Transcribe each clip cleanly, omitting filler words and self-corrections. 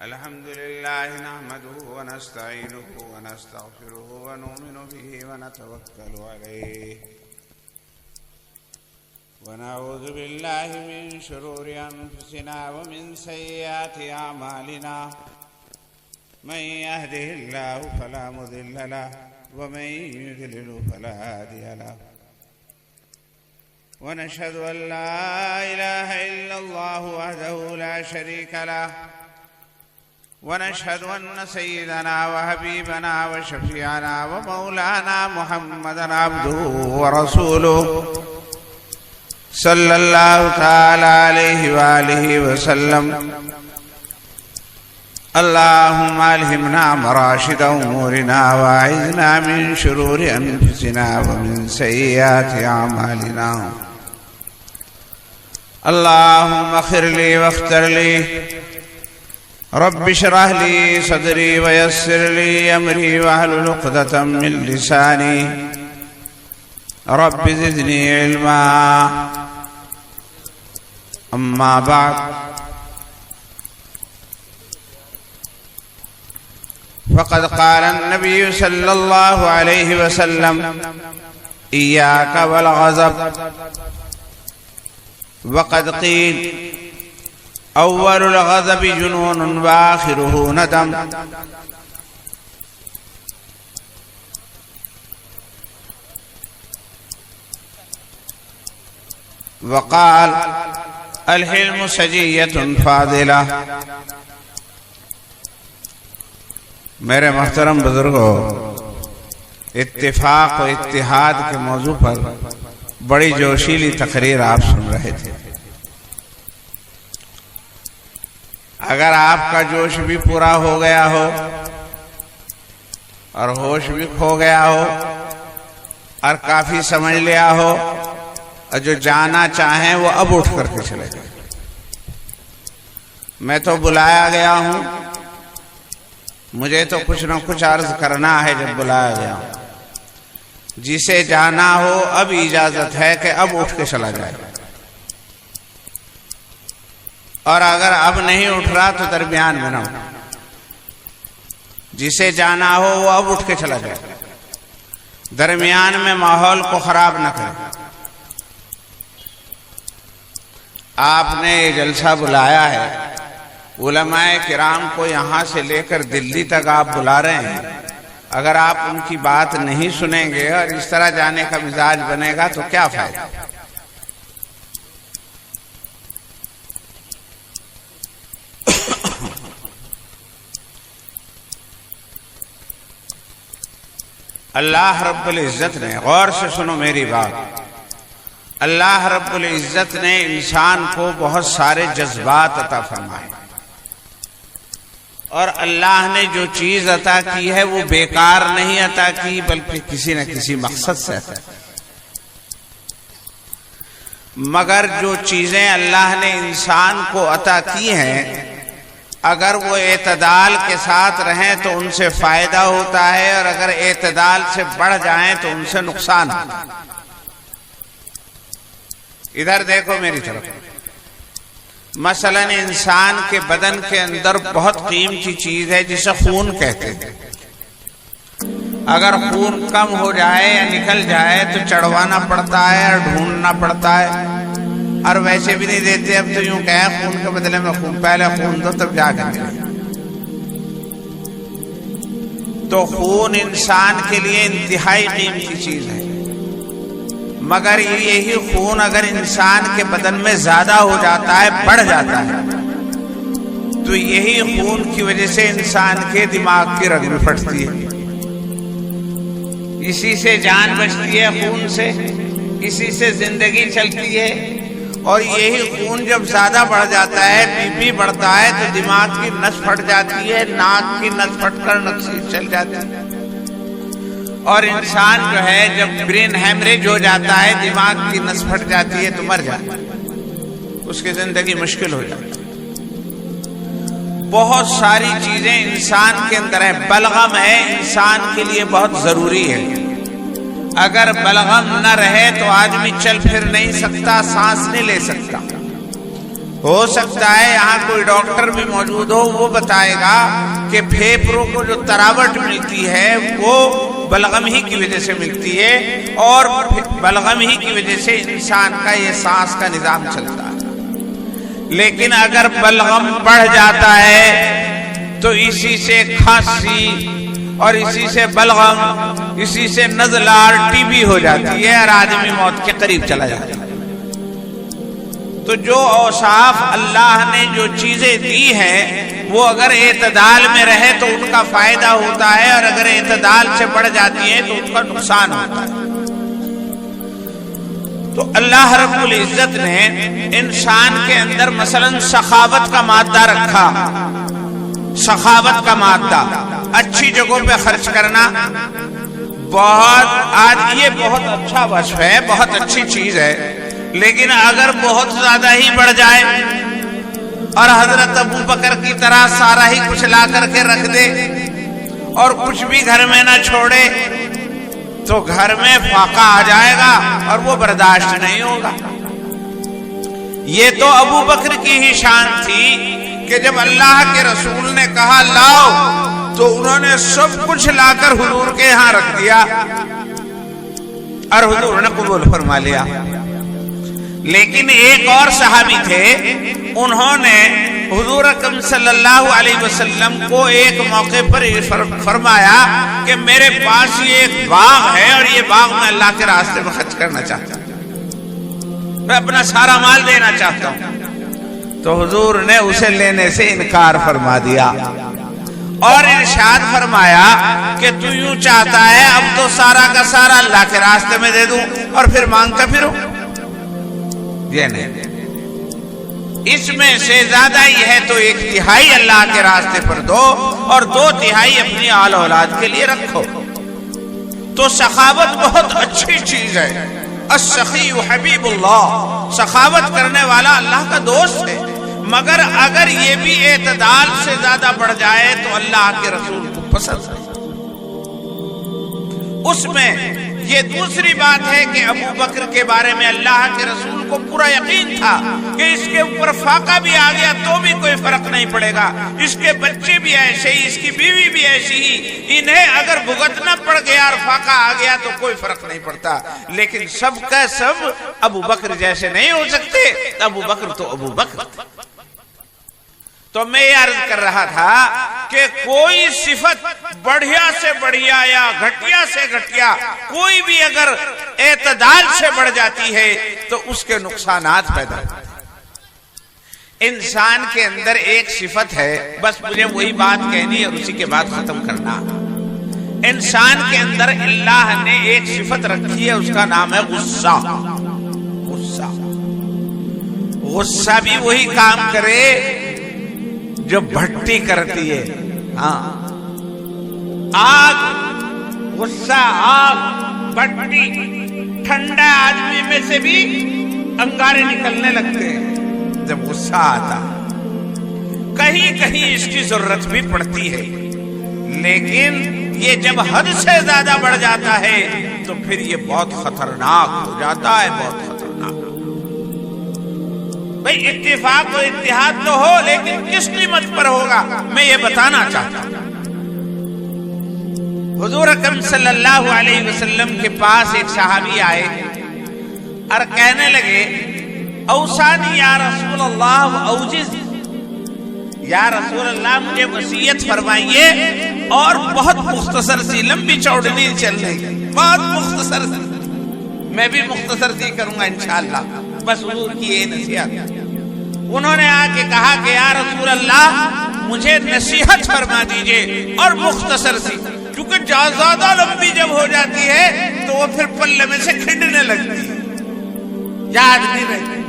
الحمد لله نحمده ونستعينه ونستغفره ونؤمن به ونتوكل عليه ونعوذ بالله من شرور أنفسنا ومن سيئات أعمالنا من يهده الله فلا مضل له ومن يضلل فلا هادي له ونشهد أن لا إله إلا الله وحده لا شريك له ونشهد أن سيدنا وحبيبنا وشفيعنا ومولانا محمدا عبده ورسوله صلى الله تعالى عليه وآله وسلم. اللهم ألهمنا مراشد أمورنا وأعذنا من شرور أنفسنا ومن سيئات أعمالنا. اللهم اغفر لي واختر لي رب اشرح لي صدري ويسر لي أمري واحلل عقدة من لساني رب زدني علما. أما بعد فقد قال النبي صلى الله عليه وسلم إياك والغضب. وقد قيل أول الغضب جنون وآخره ندم. وقال الحلم سجية فاضلة. میرے محترم بزرگوں، اتفاق و اتحاد کے موضوع پر بڑی جوشیلی تقریر آپ سن رہے تھے. اگر آپ کا جوش بھی پورا ہو گیا ہو اور ہوش بھی کھو گیا ہو اور کافی سمجھ لیا ہو اور جو جانا چاہیں وہ اب اٹھ کر کے چلے جائیں. میں تو بلایا گیا ہوں، مجھے تو کچھ نہ کچھ عرض کرنا ہے. جب بلایا گیا ہوں، جسے جانا ہو اب اجازت ہے کہ اب اٹھ کے چلا جائے، اور اگر اب نہیں اٹھ رہا تو درمیان میں نہ ہو. جسے جانا ہو وہ اب اٹھ کے چلا جائے، درمیان میں ماحول کو خراب نہ کرے. آپ نے یہ جلسہ بلایا ہے، علماء کرام کو یہاں سے لے کر دلی تک آپ بلا رہے ہیں. اگر آپ ان کی بات نہیں سنیں گے اور اس طرح جانے کا مزاج بنے گا تو کیا فائدہ. اللہ رب العزت نے، غور سے سنو میری بات، اللہ رب العزت نے انسان کو بہت سارے جذبات عطا فرمائے، اور اللہ نے جو چیز عطا کی ہے وہ بیکار نہیں عطا کی، بلکہ کسی نہ کسی مقصد سے عطا کی. مگر جو چیزیں اللہ نے انسان کو عطا کی ہیں، اگر وہ اعتدال کے ساتھ رہیں تو ان سے فائدہ ہوتا ہے، اور اگر اعتدال سے بڑھ جائیں تو ان سے نقصان ہوتا ہے. ادھر دیکھو میری طرف. مثلا انسان کے بدن کے اندر بہت قیمتی چیز ہے جسے خون کہتے ہیں. اگر خون کم ہو جائے یا نکل جائے تو چڑھوانا پڑتا ہے اور ڈھونڈنا پڑتا ہے، اور ویسے بھی نہیں دیتے. اب تو یوں کہیں خون کے بدلے میں خون، پہلے خون دو تب جا کر ملے. تو خون انسان کے لیے انتہائی قیمتی چیز ہے. مگر یہی خون اگر انسان کے بدن میں زیادہ ہو جاتا ہے، بڑھ جاتا ہے، تو یہی خون کی وجہ سے انسان کے دماغ کی رگ میں پھٹتی ہے. اسی سے جان بچتی ہے، خون سے، اسی سے زندگی چلتی ہے. اور یہی خون جب زیادہ بڑھ جاتا ہے، بی پی بڑھتا ہے، تو دماغ کی نس پھٹ جاتی ہے، ناک کی نس پھٹ کر نقصی چل جاتی ہے. اور انسان جو ہے جب برین ہیمریج ہو جاتا ہے، دماغ کی نس پھٹ جاتی ہے تو مر جاتا ہے، اس کی زندگی مشکل ہو جاتی ہے. بہت ساری چیزیں انسان کے اندر ہیں. بلغم ہے انسان کے لیے بہت ضروری ہے. اگر بلغم نہ رہے تو آدمی چل پھر نہیں سکتا، سانس نہیں لے سکتا. ہو سکتا ہے یہاں کوئی ڈاکٹر بھی موجود ہو، وہ بتائے گا کہ پھیپھڑوں کو جو تراوٹ ملتی ہے وہ بلغم ہی کی وجہ سے ملتی ہے، اور بلغم ہی کی وجہ سے انسان کا یہ سانس کا نظام چلتا ہے۔ لیکن اگر بلغم بڑھ جاتا ہے تو اسی سے کھانسی اور اسی سے بلغم، اسی سے نزلہ اور ٹی بی ہو جاتی ہے اور آدمی موت کے قریب چلا جاتا ہے۔ تو جو اوصاف اللہ نے جو چیزیں دی ہیں وہ اگر اعتدال میں رہے تو ان کا فائدہ ہوتا ہے، اور اگر اعتدال سے بڑھ جاتی ہے تو ان کا نقصان ہوتا ہے۔ تو اللہ رب العزت نے انسان کے اندر مثلا سخاوت کا مادہ رکھا، سخاوت کا مادہ، اچھی جگہوں پہ خرچ کرنا، بہت آج یہ بہت اچھا وصف ہے، بہت اچھی چیز ہے، لیکن اگر بہت زیادہ ہی بڑھ جائے اور حضرت ابو بکر کی طرح سارا ہی کچھ لا کر کے رکھ دے اور کچھ بھی گھر میں نہ چھوڑے تو گھر میں فاقہ آ جائے گا اور وہ برداشت نہیں ہوگا۔ یہ تو ابو بکر کی ہی شان تھی کہ جب اللہ کے رسول نے کہا لاؤ تو انہوں نے سب کچھ لا کر حضور کے یہاں رکھ دیا اور حضور نے قبول فرما لیا۔ لیکن ایک اور صحابی تھے، انہوں نے حضور اکرم صلی اللہ علیہ وسلم کو ایک موقع پر فرمایا کہ میرے پاس یہ ایک باغ ہے اور یہ باغ میں اللہ کے راستے میں خرچ کرنا چاہتا ہوں، میں اپنا سارا مال دینا چاہتا ہوں۔ تو حضور نے اسے لینے سے انکار فرما دیا اور ارشاد فرمایا کہ تو یوں چاہتا ہے اب تو سارا کا سارا اللہ کے راستے میں دے دوں اور پھر مانگتا پھروں؟ یہ نہیں، اس میں سے زیادہ ہی ہے تو 1/3 اللہ کے راستے پر دو اور 2/3 اپنی آل اولاد کے لیے رکھو۔ تو سخاوت بہت اچھی چیز ہے، السخی حبیب اللہ، سخاوت کرنے والا اللہ کا دوست ہے، مگر اگر یہ بھی اعتدال سے زیادہ بڑھ جائے تو اللہ کے رسول کو پسند ہے۔ اس میں یہ دوسری بات ہے کہ ابو بکر کے بارے میں اللہ کے رسول کو پورا یقین تھا کہ اس کے اوپر فاقہ بھی آ گیا تو بھی کوئی فرق نہیں پڑے گا، اس کے بچے بھی ایسے ہی، اس کی بیوی بھی ایسی ہی، انہیں اگر بھگتنا پڑ گیا اور فاقہ آ گیا تو کوئی فرق نہیں پڑتا۔ لیکن سب کا سب ابو بکر جیسے نہیں ہو سکتے، ابو بکر تو ابو بکر تھے۔ تو میں یہ عرض کر رہا تھا کہ کوئی صفت بڑھیا سے بڑھیا یا گھٹیا سے گھٹیا کوئی بھی اگر اعتدال سے بڑھ جاتی ہے تو اس کے نقصانات پیدا ہوتے ہیں۔ انسان کے اندر ایک صفت ہے، بس مجھے وہی بات کہنی اور اسی کے بعد ختم کرنا۔ انسان کے اندر اللہ نے ایک صفت رکھی ہے، اس کا نام ہے غصہ۔ غصہ غصہ بھی وہی کام کرے جو بھٹی کرتی ہے۔ ہاں، آگ، غصہ، آگ، بھٹی، ٹھنڈا آدمی میں سے بھی انگارے نکلنے لگتے ہیں جب غصہ آتا ہے۔ کہیں کہیں اس کی ضرورت بھی پڑتی ہے، لیکن یہ جب حد سے زیادہ بڑھ جاتا ہے تو پھر یہ بہت خطرناک ہو جاتا ہے، بہت خطرناک۔ بھئی اتفاق و اتحاد تو ہو، لیکن کس قیمت پر ہوگا میں یہ بتانا چاہتا ہوں۔ حضور اکرم صلی اللہ علیہ وسلم کے پاس ایک صحابی آئے اور کہنے لگے اوصانی یا رسول اللہ اوجز، یا رسول اللہ مجھے وصیت فرمائیے، اور بہت مختصر سی، لمبی چوڑی چل رہی، بہت مختصر سی، میں بھی مختصر سی کروں گا انشاءاللہ، بس حضور کی یہ نصیحت۔ انہوں نے آ کے کہا کہ یا رسول اللہ مجھے نصیحت فرما دیجئے اور مختصر سی، کیونکہ زیادہ لمبی جب ہو جاتی ہے تو وہ پھر پلے میں سے کھنڈنے لگتی ہے، یاد نہیں رہتی،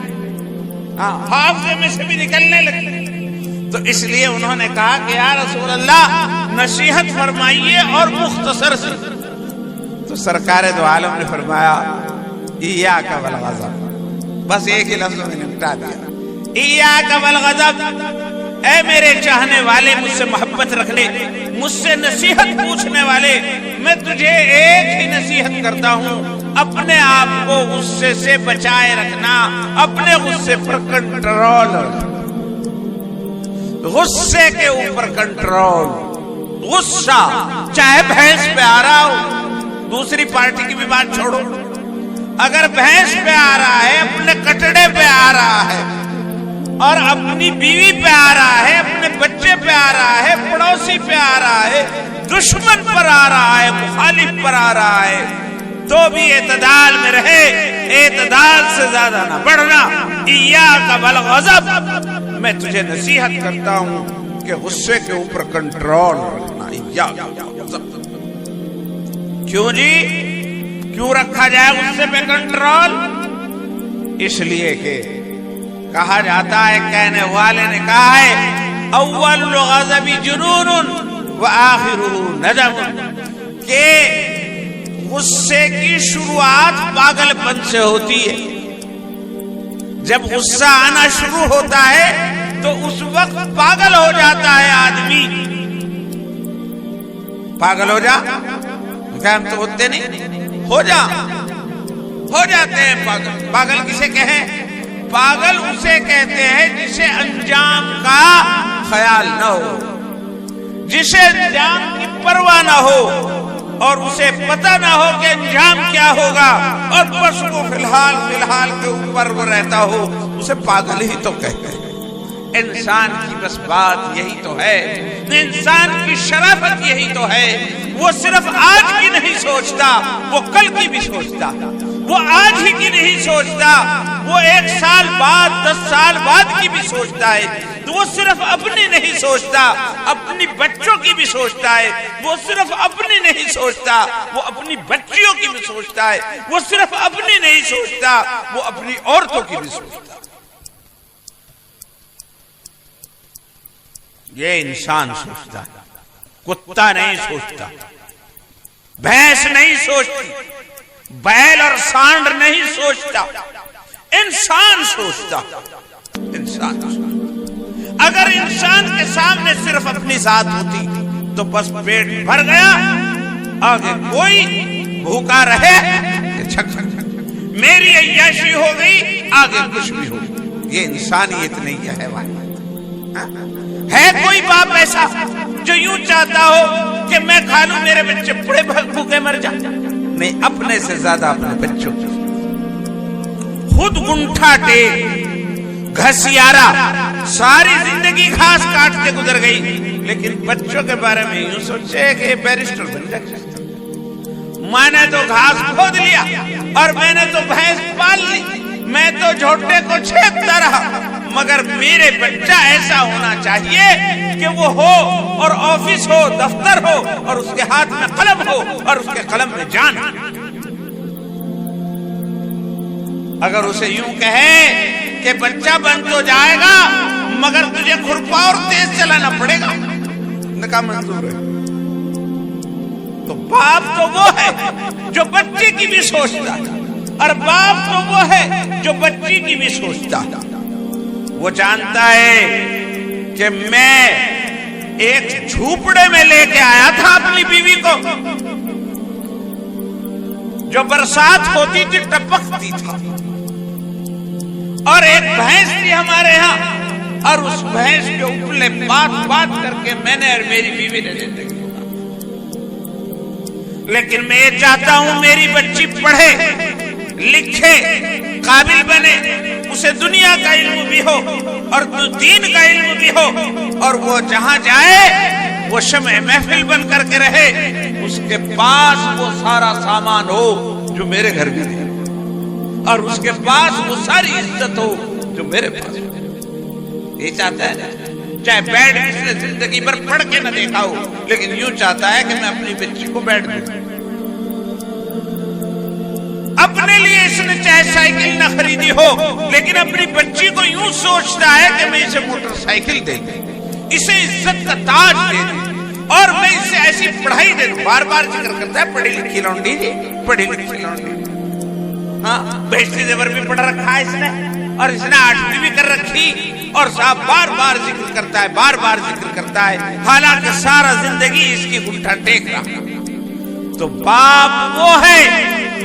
حافظے میں سے بھی نکلنے لگتی۔ تو اس لیے انہوں نے کہا کہ یا رسول اللہ نصیحت فرمائیے اور مختصر سی۔ تو سرکار دو عالم نے فرمایا ایاک والغضب، بس ایک ہی لفظ میں نپٹا دیا، ایاک والغضب، اے میرے چاہنے والے، مجھ سے محبت رکھنے، مجھ سے نصیحت پوچھنے والے، میں تجھے ایک ہی نصیحت کرتا ہوں اپنے آپ کو غصے سے بچائے رکھنا، اپنے غصے پر کنٹرول، غصے کے اوپر کنٹرول۔ غصہ چاہے بھینس پہ آ رہا ہو، دوسری پارٹی کی بھی بات چھوڑو، اگر بھینس پہ آ رہا ہے، اپنے کٹڑے پہ آ رہا ہے، اور اپنی بیوی پہ آ رہا ہے، اپنے بچے پہ آ رہا ہے، پڑوسی پہ آ رہا ہے، دشمن پر آ رہا ہے، مخالف پر آ رہا ہے، تو بھی اعتدال میں رہے، اعتدال سے زیادہ نہ بڑھنا۔ ایاک والغضب، میں تجھے نصیحت کرتا ہوں کہ غصے کے اوپر کنٹرول رکھنا۔ ایاک والغضب، کیوں جی؟ کیوں رکھا جائے غصے پہ کنٹرول؟ اس لیے کہ کہا جاتا ہے، کہنے والے نے کہا ہے، اول الغضب جنون وآخرہ ندم، کہ غصے کی شروعات پاگل پن سے ہوتی ہے۔ جب غصہ آنا شروع ہوتا ہے تو اس وقت پاگل ہو جاتا ہے آدمی۔ پاگل ہو جا، کیا ہم تو ہوتے نہیں؟ ہو جاتے ہیں پاگل۔ پاگل کسے کہیں؟ پاگل اسے کہتے ہیں جسے انجام کا خیال نہ ہو، جسے انجام کی پرواہ نہ ہو، اور اسے پتہ نہ ہو کہ انجام کیا ہوگا، اور بس وہ فی الحال کے اوپر وہ رہتا ہو، اسے پاگل ہی تو کہتے ہیں۔ انسان کی بس بات یہی تو ہے، انسان کی شرافت یہی تو ہے، وہ صرف آج کی نہیں سوچتا، وہ کل کی بھی سوچتا، وہ آج ہی کی نہیں سوچتا، وہ 1 سال بعد 10 سال بعد کی بھی سوچتا ہے۔ وہ صرف اپنی نہیں سوچتا، اپنی بچوں کی بھی سوچتا ہے۔ وہ صرف اپنی نہیں سوچتا، وہ اپنی بچیوں کی بھی سوچتا ہے۔ وہ صرف اپنی نہیں سوچتا، وہ اپنی عورتوں کی بھی سوچتا ہے۔ یہ انسان سوچتا ہے، کتا نہیں سوچتا، بھینس نہیں سوچتی، بیل اور سانڈ نہیں سوچتا، انسان سوچتا۔ انسان سوچتا۔ اگر انسان کے سامنے صرف اپنی ذات ہوتی تو بس پیٹ بھر گیا، آگے کوئی بھوکا رہے میری عیاشی ہو گئی، آگے کچھ بھی ہو۔ یہ انسانیت نہیں ہے حیوان۔ ہے کوئی باپ ایسا جو یوں چاہتا ہو کہ میں کھا لوں میرے بچے بڑے بھوکے مر جائیں؟ نہیں، اپنے سے زیادہ اپنے بچوں کی۔ خود گنٹھا ٹیک گھسیارا، ساری زندگی گھاس کاٹتے گزر گئی، لیکن بچوں کے بارے میں یوں سوچے کہ بیرسٹر بن جائے۔ میں نے تو گھاس کھود لیا، اور میں نے تو بھینس پال لی، میں تو جھوٹے کو چھیدتا رہا، مگر میرے بچہ ایسا ہونا چاہیے کہ وہ ہو، اور آفس ہو، دفتر ہو، اور اس کے ہاتھ میں قلم ہو، اور اس کے قلم میں جان۔ اگر اسے یوں کہے کہ بچہ بن تو جائے گا مگر تجھے کھرپا اور تیز چلانا پڑے گا، نکاح منظور ہے۔ تو باپ تو وہ ہے جو بچے کی بھی سوچتا، اور باپ تو وہ ہے جو بچی کی بھی سوچتا۔ وہ جانتا ہے کہ میں ایک جھوپڑے میں لے کے آیا تھا اپنی بیوی کو، جو برسات ہوتی تھی ٹپکتی تھا، اور ایک بھینس تھی ہمارے ہاں، اور اس بھینس کے اوپر بات کر کے میں نے اور میری بیوی نے زندگی۔ لیکن میں یہ چاہتا ہوں میری بچی پڑھے لکھے، قابل بنے، اسے دنیا کا علم بھی ہو اور دین کا علم بھی ہو، اور وہ جہاں جائے وہ شمع محفل بن کر کے رہے، اس کے پاس وہ سارا سامان ہو جو میرے گھر میں نہیں، اور اس کے پاس وہ ساری عزت ہو جو میرے پاس ہے۔ یہ چاہتا ہے، چاہے بیڈ اس نے زندگی بھر پڑھ کے نہ دیکھا ہو، لیکن یوں چاہتا ہے کہ میں اپنی بچی کو بیڈ دوں۔ اپنے لیے اس نے چاہے سائیکل نہ خریدی ہو، لیکن اپنی بچی کو یوں سوچتا ہے کہ میں اسے موٹر سائیکل دے دوں، اسے عزت کا تاج دے دوں، اور میں اسے ایسی پڑھائی دے دوں۔ بار بار ذکر کرتا ہے پڑھی لکھی لونڈی جی، پڑھی لکھی لونڈی۔ ہاں، بہشتی زیور بھی پڑھ رکھا ہے اس نے، اور اس نے 8ویں بھی کر رکھی، اور صاحب بار بار ذکر کرتا ہے، بار بار ذکر کرتا ہے، حالانکہ سارا زندگی اس کی گنٹھا ٹیک رہا۔ تو باپ وہ ہے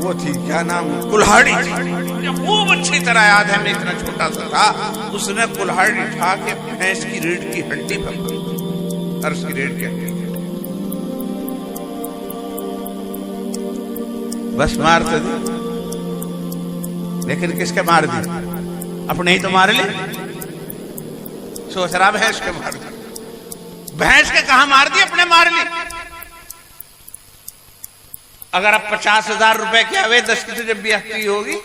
وہ تھی کیا نام، کلہاڑی تھی، مجھے خوب اچھی طرح یاد ہے، میں اتنا چھوٹا سا تھا، اس نے کلہاڑی اٹھا کے بھینس کی ریڑھ کی ہڈی پر عرض کی ریڑھ کی ہڈی بس مار تو دی، لیکن کس کے مار دی؟ اپنے ہی تو مار لی، سوچ رہا بھینس کے مار دی، بھینس کے کہاں مار دی، اپنے مار لی۔ اگر اب 50,000 روپے کے ہوئے 10 کی تو جب بھی حقی ہوگی،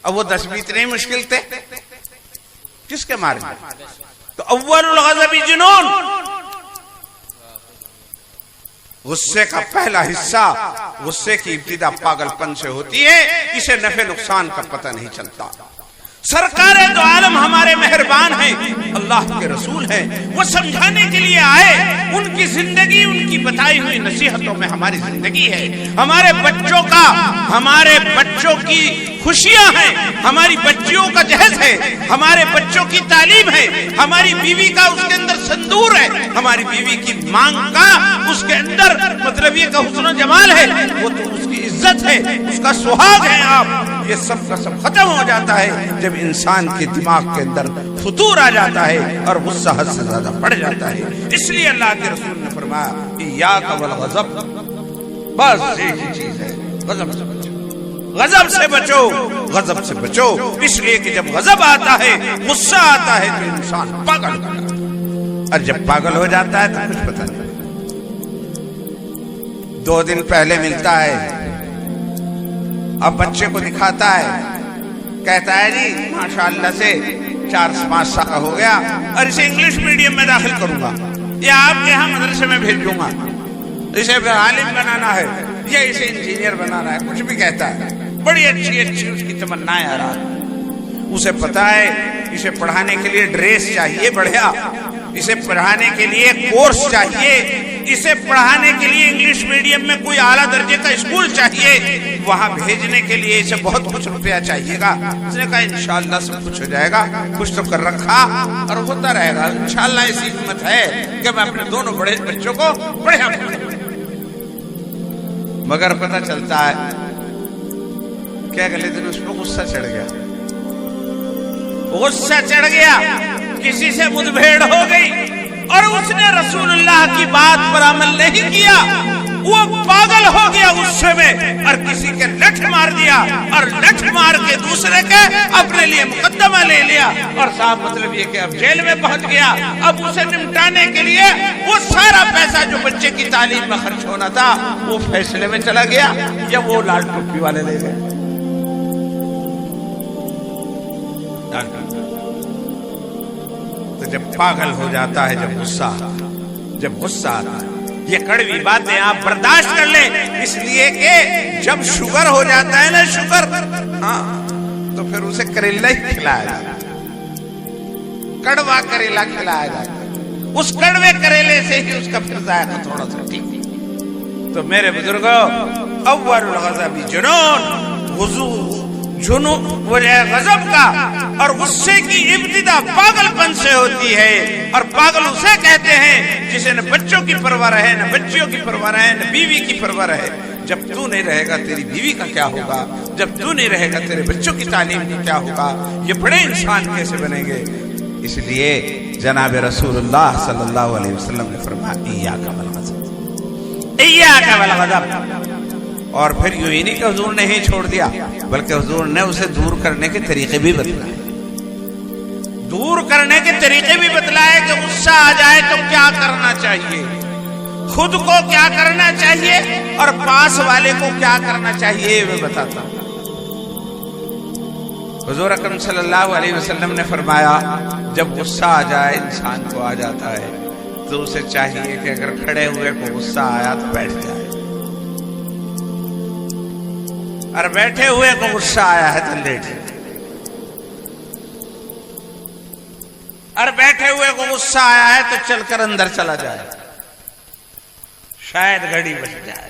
اب وہ 10 بھی اتنے مشکل تھے، کس کے مار دی؟ تو اول الغضب جنون، غصے کا پہلا حصہ، غصے کی ابتدا پاگل پن سے ہوتی ہے، اسے نفع نقصان کا پتہ نہیں چلتا۔ سرکار دو عالم ہمارے مہربان ہیں، اللہ کے رسول ہیں، وہ سمجھانے کے لیے آئے، ان کی زندگی، ان کی بتائی ہوئی نصیحتوں میں ہماری زندگی ہے، ہمارے بچوں کا، ہمارے بچوں کی خوشیاں ہیں، ہماری بچیوں کا جہیز ہے، ہمارے بچوں کی تعلیم ہے، ہماری بیوی کا اس کے اندر سندور ہے، ہماری بیوی کی مانگ کا اس کے اندر مطلب یہ کا حسن و جمال ہے، وہ تو اس کی عزت ہے، اس کا سہاگ ہے۔ آپ یہ سب کا سب ختم ہو جاتا ہے جب انسان کے دماغ کے اندر فتور آ جاتا ہے اور غصہ حد سے زیادہ بڑھ جاتا ہے۔ اس لیے اللہ کے رسول نے فرمایا ایاک والغضب، بس ایک ہی چیز ہے، غضب سے بچو، غضب سے بچو، غضب سے بچو، اس لیے کہ جب غضب آتا ہے، غصہ آتا ہے تو انسان پاگل ہو جاتا ہے، اور جب پاگل ہو جاتا ہے تو کچھ پتہ نہیں۔ 2 دن پہلے ملتا ہے، اب بچے کو دکھاتا ہے، کہتا ہے جی ماشاءاللہ سے 4-5 سال کا ہو گیا اور اسے انگلش میڈیم میں داخل کروں گا، یا آپ کے ہاں مدرسے میں بھیجوں گا، اسے عالم بنانا ہے یا اسے انجینئر بنانا ہے، کچھ بھی کہتا ہے، بڑی اچھی اچھی اس کی تمنائیں آ رہا ہے۔ اسے پتا ہے اسے پڑھانے کے لیے ڈریس چاہیے بڑھیا، اسے پڑھانے کے لیے کورس چاہیے، اسے پڑھانے کے لیے انگلش میڈیم میں کوئی اعلیٰ درجے کا اسکول چاہیے، وہاں بھیجنے کے لیے اسے بہت کچھ روپیہ چاہیے گا۔ اس نے کہا انشاءاللہ سب کچھ ہو جائے گا، کچھ تو کر رکھا اور ہوتا رہے گا، انشاءاللہ ایسی ہمت ہے کہ میں اپنے دونوں بڑے بچوں کو بڑھیا پڑھاؤں۔ مگر پتہ چلتا ہے کہ اگلے دن اس کو غصہ چڑھ گیا، غصہ چڑھ گیا، کسی سے مدبھیڑ ہو گئی اور اس نے رسول اللہ کی بات پر عمل نہیں کیا، وہ پاگل ہو گیا غصے میں اور کسی کے لٹھ مار دیا اور لٹھ مار کے دوسرے کے اپنے لیے مقدمہ لے لیا، اور صاحب مطلب یہ کہ اب جیل میں پہنچ گیا۔ اب اسے نمٹانے کے لیے وہ سارا پیسہ جو بچے کی تعلیم میں خرچ ہونا تھا وہ فیصلے میں چلا گیا، یا وہ لال ٹوپی والے لے گئے۔ تو جب پاگل ہو جاتا ہے، جب غصہ آتا ہے، یہ کڑوی باتیں آپ برداشت کر لیں، اس لیے کہ جب شوگر ہو جاتا ہے نا، شوگر، ہاں تو پھر اسے کریلا ہی کھلایا جاتا ہے، کڑوا کریلا کھلایا جاتا ہے، اس کڑوے کریلے سے ہی اس کا پھر ذائقہ تھوڑا سا ٹھیک۔ تو میرے بزرگوں، اول الغضب جنون، غضب کا اور غصے کی ابتدا پاگل پن سے ہوتی ہے، اور پاگل اسے کہتے ہیں جسے نہ بچوں کی پرواہ رہے، نہ بچیوں کی پرواہ رہے، نہ بیوی کی پرواہ رہے۔ جب تو نہیں رہے گا تیری بیوی کا کیا ہوگا، جب تو نہیں رہے گا تیرے بچوں کی تعلیم کا کیا ہوگا، یہ بڑے انسان کیسے بنیں گے۔ اس لیے جناب رسول اللہ صلی اللہ علیہ وسلم نے فرمایا ایاک والغضب، ایاک والغضب۔ اور پھر یوں ہی نہیں کہ حضور نے ہی چھوڑ دیا، بلکہ حضور نے اسے دور کرنے کے طریقے بھی بتلائے، دور کرنے کے طریقے بھی بتلائے کہ غصہ آ جائے تو کیا کرنا چاہیے، خود کو کیا کرنا چاہیے اور پاس والے کو کیا کرنا چاہیے، وہ بتاتا۔ حضور اکرم صلی اللہ علیہ وسلم نے فرمایا جب غصہ آ جائے، انسان کو آ جاتا ہے، تو اسے چاہیے کہ اگر کھڑے ہوئے کو غصہ آیا تو بیٹھ جائے، اور بیٹھے ہوئے کو غصہ آیا ہے تو لیٹ جائے، اور بیٹھے ہوئے کو غصہ آیا ہے تو چل کر اندر چلا جائے، شاید گھڑی بچ جائے،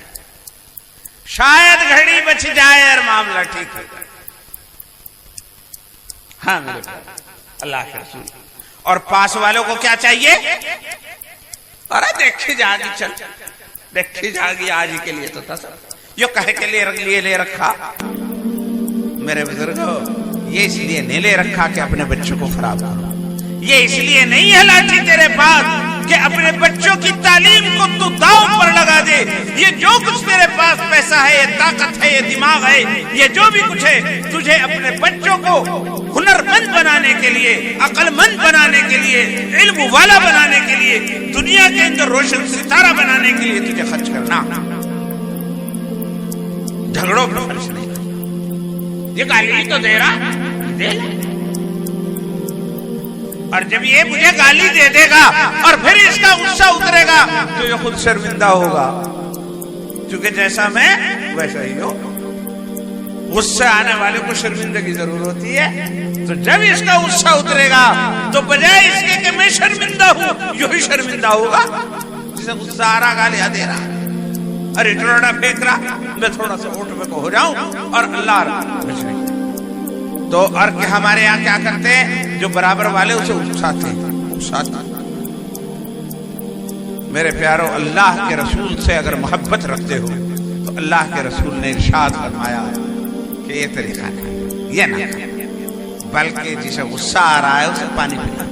شاید گھڑی بچ جائے اور معاملہ ٹھیک ہو جائے۔ ہاں میرے اللہ کے رسول۔ اور پاس والوں کو کیا چاہیے؟ ارے دیکھی جاگی، چل دیکھی جاگی، آج ہی کے لیے تو تھا سب، جو کہے کہ لے رکھا میرے بزرگوں، یہ اس لیے نہیں لے رکھا کہ اپنے بچوں کو خراب کرو، یہ اس لیے نہیں ہے لاٹھی تیرے پاس کہ اپنے بچوں کی تعلیم کو تو داؤ پر لگا دے۔ یہ جو کچھ تیرے پاس پیسہ ہے، یہ طاقت ہے، یہ دماغ ہے، یہ جو بھی کچھ ہے، تجھے اپنے بچوں کو ہنر مند بنانے کے لیے، عقل مند بنانے کے لیے، علم والا بنانے کے لیے، دنیا کے اندر روشن ستارہ بنانے کے لیے تجھے خرچ کرنا، جھگڑوں پر خرچ نہیں۔ یہ گالی تو دے رہا دے، اور جب یہ مجھے گالی دے دے گا اور پھر اس کا غصہ اترے گا تو یہ خود شرمندہ ہوگا، کیونکہ جیسا میں ویسا ہی ہو۔ غصہ آنے والے کو شرمندگی ضرور ہوتی ہے، تو جب اس کا غصہ اترے گا تو بجائے اس کے کہ میں شرمندہ ہوں، یوں ہی شرمندہ ہوگا جسے غصہ آ رہا، گالیاں دے رہا، ارے ٹروڑا پھینک رہا، میں تھوڑا سا اوٹ میں کو ہو جاؤں اور اللہ بچ نہیں۔ تو اور کہ ہمارے یہاں کیا کرتے ہیں، جو برابر والے اسے اکساتے ہیں۔ میرے پیارو، اللہ کے رسول سے اگر محبت رکھتے ہو تو اللہ کے رسول نے ارشاد فرمایا کہ یہ طریقہ نہیں، یہ نہ بلکہ جسے غصہ آ رہا ہے اسے پانی پلا،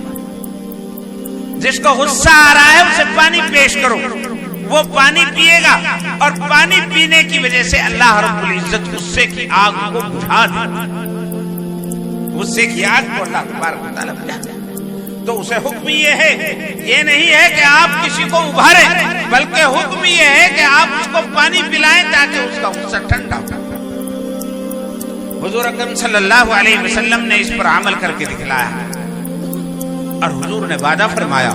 جس کو غصہ آ رہا ہے اسے پانی پیش کرو، وہ پانی پیے گا اور پانی پینے کی وجہ سے اللہ رب العزت غصے کی آگ کو بجھا دے، غصے کی آگ کو اللہ تبارک و تعالیٰ بجھا دے۔ تو اسے حکم یہ ہے، یہ نہیں ہے کہ آپ کسی کو ابھاریں، بلکہ حکم یہ ہے کہ آپ اس کو پانی پلائیں تاکہ اس کا غصہ ٹھنڈا ہو۔ حضور اکرم صلی اللہ علیہ وسلم نے اس پر عمل کر کے دکھلایا، اور حضور نے وعدہ فرمایا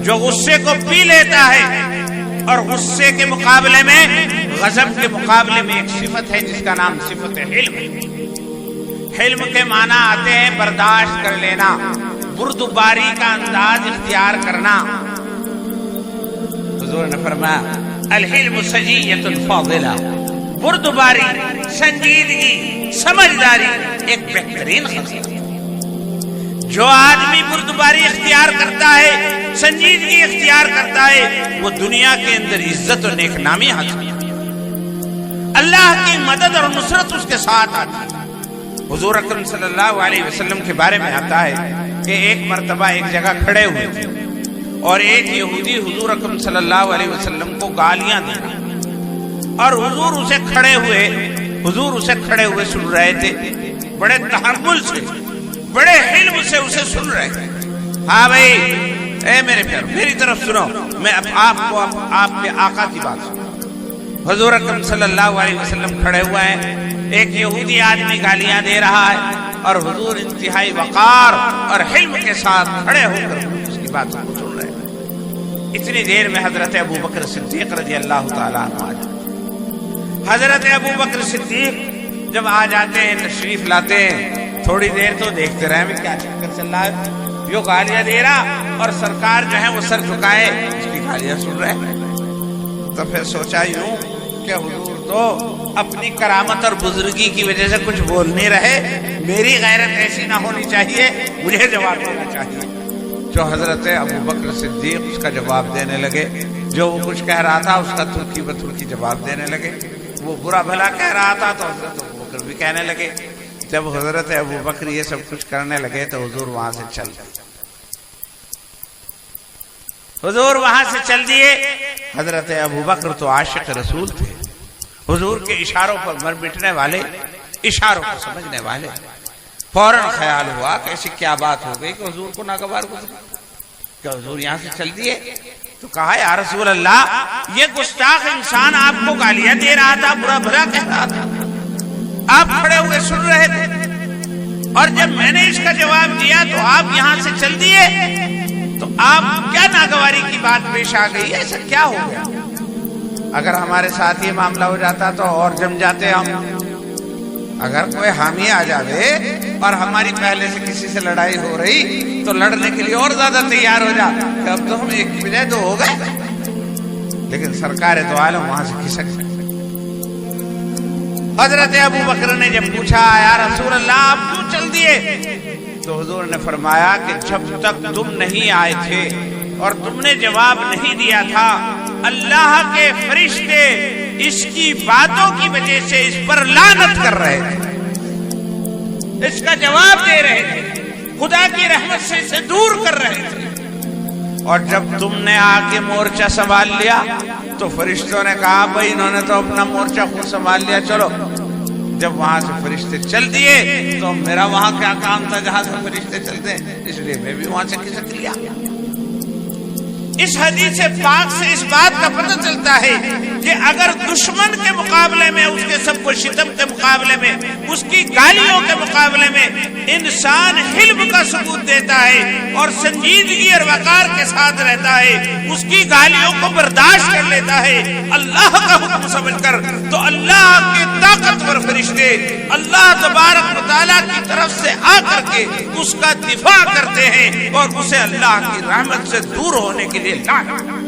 جو غصے کو پی لیتا ہے، اور غصے کے مقابلے میں، غضب کے مقابلے میں ایک صفت ہے جس کا نام صفت حلم ہے۔ حلم کے معنی آتے ہیں برداشت کر لینا، بردباری کا انداز اختیار کرنا۔ حضور نے فرمایا الحلم سجیۃ فاضلہ، بردباری، سنجیدگی، سمجھداری ایک بہترین خصلت ہے۔ جو آدمی بردباری اختیار کرتا ہے، سنجیدگی اختیار کرتا ہے، وہ دنیا کے اندر عزت و نیک نامی حاصل کرتا ہے، اللہ کی مدد اور نصرت اس کے ساتھ آتی ہے۔ حضور اکرم صلی اللہ علیہ وسلم کے بارے میں آتا ہے کہ ایک مرتبہ ایک جگہ کھڑے ہوئے تھے اور ایک یہودی حضور اکرم صلی اللہ علیہ وسلم کو گالیاں دے رہا، اور حضور اسے کھڑے ہوئے سن رہے تھے، بڑے تحمل سے، بڑے حلم سے اسے سن رہے تھے۔ ہاں بھائی، اے میرے پیارو، میری طرف سنو، میں آپ کو آپ کے آقا کی بات سنو۔ حضور اکرم صلی اللہ علیہ وسلم کھڑے ہوئے ہیں، ایک یہودی آدمی گالیاں دے رہا ہے، اور حضور انتہائی وقار اور حلم کے ساتھ کھڑے ہو کر اس کی بات کو سن رہے ہیں۔ اتنی دیر میں حضرت ابو بکر صدیق رضی اللہ تعالیٰ عنہ آ جاتے ہیں۔ حضرت ابو بکر صدیق جب آ جاتے ہیں، تشریف لاتے ہیں، تھوڑی دیر تو دیکھتے رہے ہیں کیا چکر چل رہا ہے، جو گالیاں دے رہا اور سرکار جو ہے وہ سر جھکائے اس کی گالیاں سن رہے ہیں۔ تو پھر سوچا یوں کہ حضور تو اپنی کرامت اور بزرگی کی وجہ سے کچھ بول نہیں رہے، میری غیرت ایسی نہ ہونی چاہیے، مجھے جواب دینا چاہیے۔ جو حضرت ابو بکر صدیق اس کا جواب دینے لگے، جو وہ کچھ کہہ رہا تھا اس کا ترکی بترکی جواب دینے لگے، وہ برا بھلا کہہ رہا تھا تو حضرت ابو بکر بھی کہنے لگے۔ جب حضرت ابو بکر یہ سب کچھ کرنے لگے تو حضور وہاں سے چل دیے، حضور وہاں سے چل دیے۔ حضرت ابو بکر تو عاشق رسول تھے، حضور کے اشاروں پر مر مٹنے والے، اشاروں کو سمجھنے والے۔ فوراً خیال ہوا کہ ایسی کیا بات ہو گئی کہ حضور کو ناگوار گزری، کہ حضور یہاں سے چل دیے۔ تو کہا یا رسول اللہ، یہ گستاخ انسان آپ کو گالیاں دے رہا تھا، برا بھلا کہہ رہا تھا، آپ کھڑے ہوئے سن رہے تھے، اور جب میں نے اس کا جواب دیا تو آپ یہاں سے چل دیے، تو آپ کیا ناگواری کی بات پیش آ گئی، ایسا کیا ہو گیا؟ اگر ہمارے ساتھ یہ معاملہ ہو جاتا تو اور جم جاتے ہم۔ اگر کوئی حامی آ جاوے اور ہماری پہلے سے کسی سے لڑائی ہو رہی تو لڑنے کے لیے اور زیادہ تیار ہو جا کہ اب تو ہم ایک کی بجائے دو ہو گئے، لیکن سرکار دو عالم وہاں سے کھسک گئے۔ حضرت ابو بکر نے جب پوچھا یا رسول اللہ آپ کیوں چل دیے، تو حضور نے فرمایا کہ جب تک تم نہیں آئے تھے اور تم نے جواب نہیں دیا تھا، اللہ کے فرشتے اس کی باتوں کی وجہ سے اس پر لعنت کر رہے تھے، اس کا جواب دے رہے تھے، خدا کی رحمت سے اسے دور کر رہے تھے۔ اور جب تم نے آ کے مورچہ سنبھال لیا تو فرشتوں نے کہا بھائی انہوں نے تو اپنا مورچہ خود سنبھال لیا، چلو۔ جب وہاں سے فرشتے چل دیے تو میرا وہاں کیا کام تھا جہاں سے فرشتے چلتے ہیں، اس لیے میں بھی وہاں سے کھسک لیا۔ اس حدیث پاک سے اس بات کا پتہ چلتا ہے کہ اگر دشمن کے مقابلے میں، اس کے سب کو شتم کے مقابلے میں، اس کی گالیوں کے مقابلے میں انسان حلم کا ثبوت دیتا ہے اور سنجیدگی اور وقار کے ساتھ رہتا ہے، اس کی گالیوں کو برداشت کر لیتا ہے اللہ کا حکم سمجھ کر، تو اللہ کے طاقتور فرشتے اللہ تبارک و تعالیٰ کی طرف سے آ کر کے اس کا دفاع کرتے ہیں اور اسے اللہ کی رحمت سے دور ہونے کے لیے لاتے۔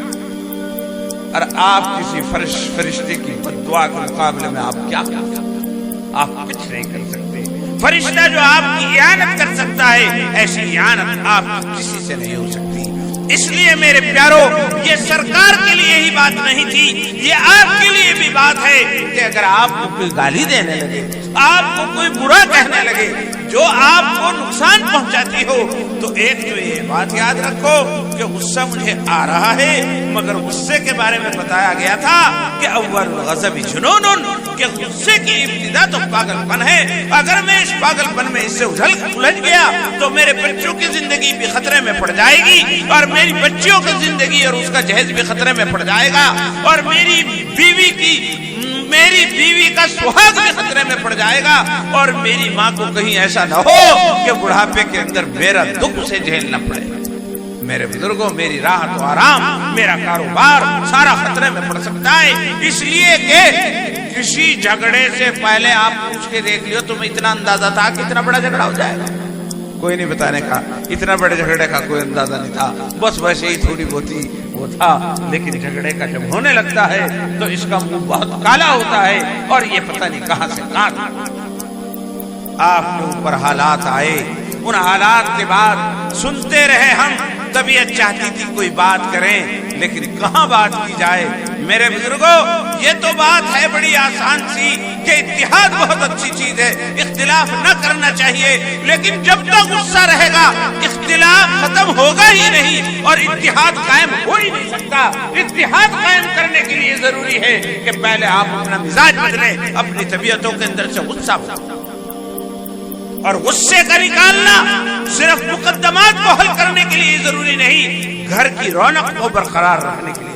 اور آپ کسی فرشتے کی بددعا کے مقابلے میں آپ کیا کر سکتے؟ آپ کچھ نہیں کر سکتے۔ فرشتہ جو آپ کی اعانت کر سکتا ہے، ایسی اعانت آپ کسی سے نہیں ہو سکتی۔ اس لیے میرے پیارو، یہ سرکار کے لیے ہی بات نہیں تھی، یہ آپ کے لیے بھی بات ہے کہ اگر آپ کو کوئی گالی دینے لگے، آپ کو کوئی برا کہنے لگے جو آپ کو نقصان پہنچاتی ہو، تو ایک تو یہ بات یاد رکھو کہ غصہ مجھے آ رہا ہے، مگر غصے کے بارے میں بتایا گیا تھا کہ اول الغضب جنون، کہ غصے کی ابتدا تو پاگل پن ہے۔ اگر میں اس پاگل پن میں اس سے الجھ گیا تو میرے بچوں کی زندگی بھی خطرے میں پڑ جائے گی، اور میری بچیوں کی زندگی اور اس کا جہیز بھی خطرے میں پڑ جائے گا، اور میری بیوی کا سہاگ بھی خطرے میں پڑ جائے گا، اور میری ماں کو کہیں ایسا نہ ہو کہ بڑھاپے کے اندر میرا دکھ اسے جھیلنا پڑے۔ میرے بزرگوں، میری راحت و آرام، میرا کاروبار سارا خطرے میں پڑ سکتا ہے۔ اس لیے کہ کسی جھگڑے سے پہلے آپ پوچھ کے دیکھ لیو تمہیں اتنا اندازہ تھا کہ اتنا بڑا جھگڑا ہو جائے گا؟ کوئی نہیں بتانے کا، اتنا بڑے جھگڑے کا کوئی اندازہ نہیں تھا، بس ویسے ہی تھوڑی بہت وہ تھا۔ لیکن جھگڑے کا جب ہونے لگتا ہے تو اس کا منہ بہت کالا ہوتا ہے، اور یہ پتہ نہیں کہاں سے کہاں آپ کے اوپر حالات آئے۔ ان حالات کے بعد سنتے رہے ہم، طبیعت چاہتی تھی کوئی بات کریں، لیکن کہاں بات کی جائے۔ میرے بزرگوں، یہ تو بات ہے بڑی آسان سی کہ اتحاد بہت اچھی چیز ہے، اختلاف نہ کرنا چاہیے، لیکن جب تک غصہ رہے گا اختلاف ختم ہوگا ہی نہیں اور اتحاد قائم ہو ہی نہیں سکتا۔ اتحاد قائم کرنے کے لیے ضروری ہے کہ پہلے آپ اپنا مزاج بدلیں، اپنی طبیعتوں کے اندر سے غصہ بدلیں، اور غصے کا نکالنا صرف مقدمات کو حل کرنے کے لیے ضروری نہیں، گھر کی رونق کو برقرار رکھنے کے لیے،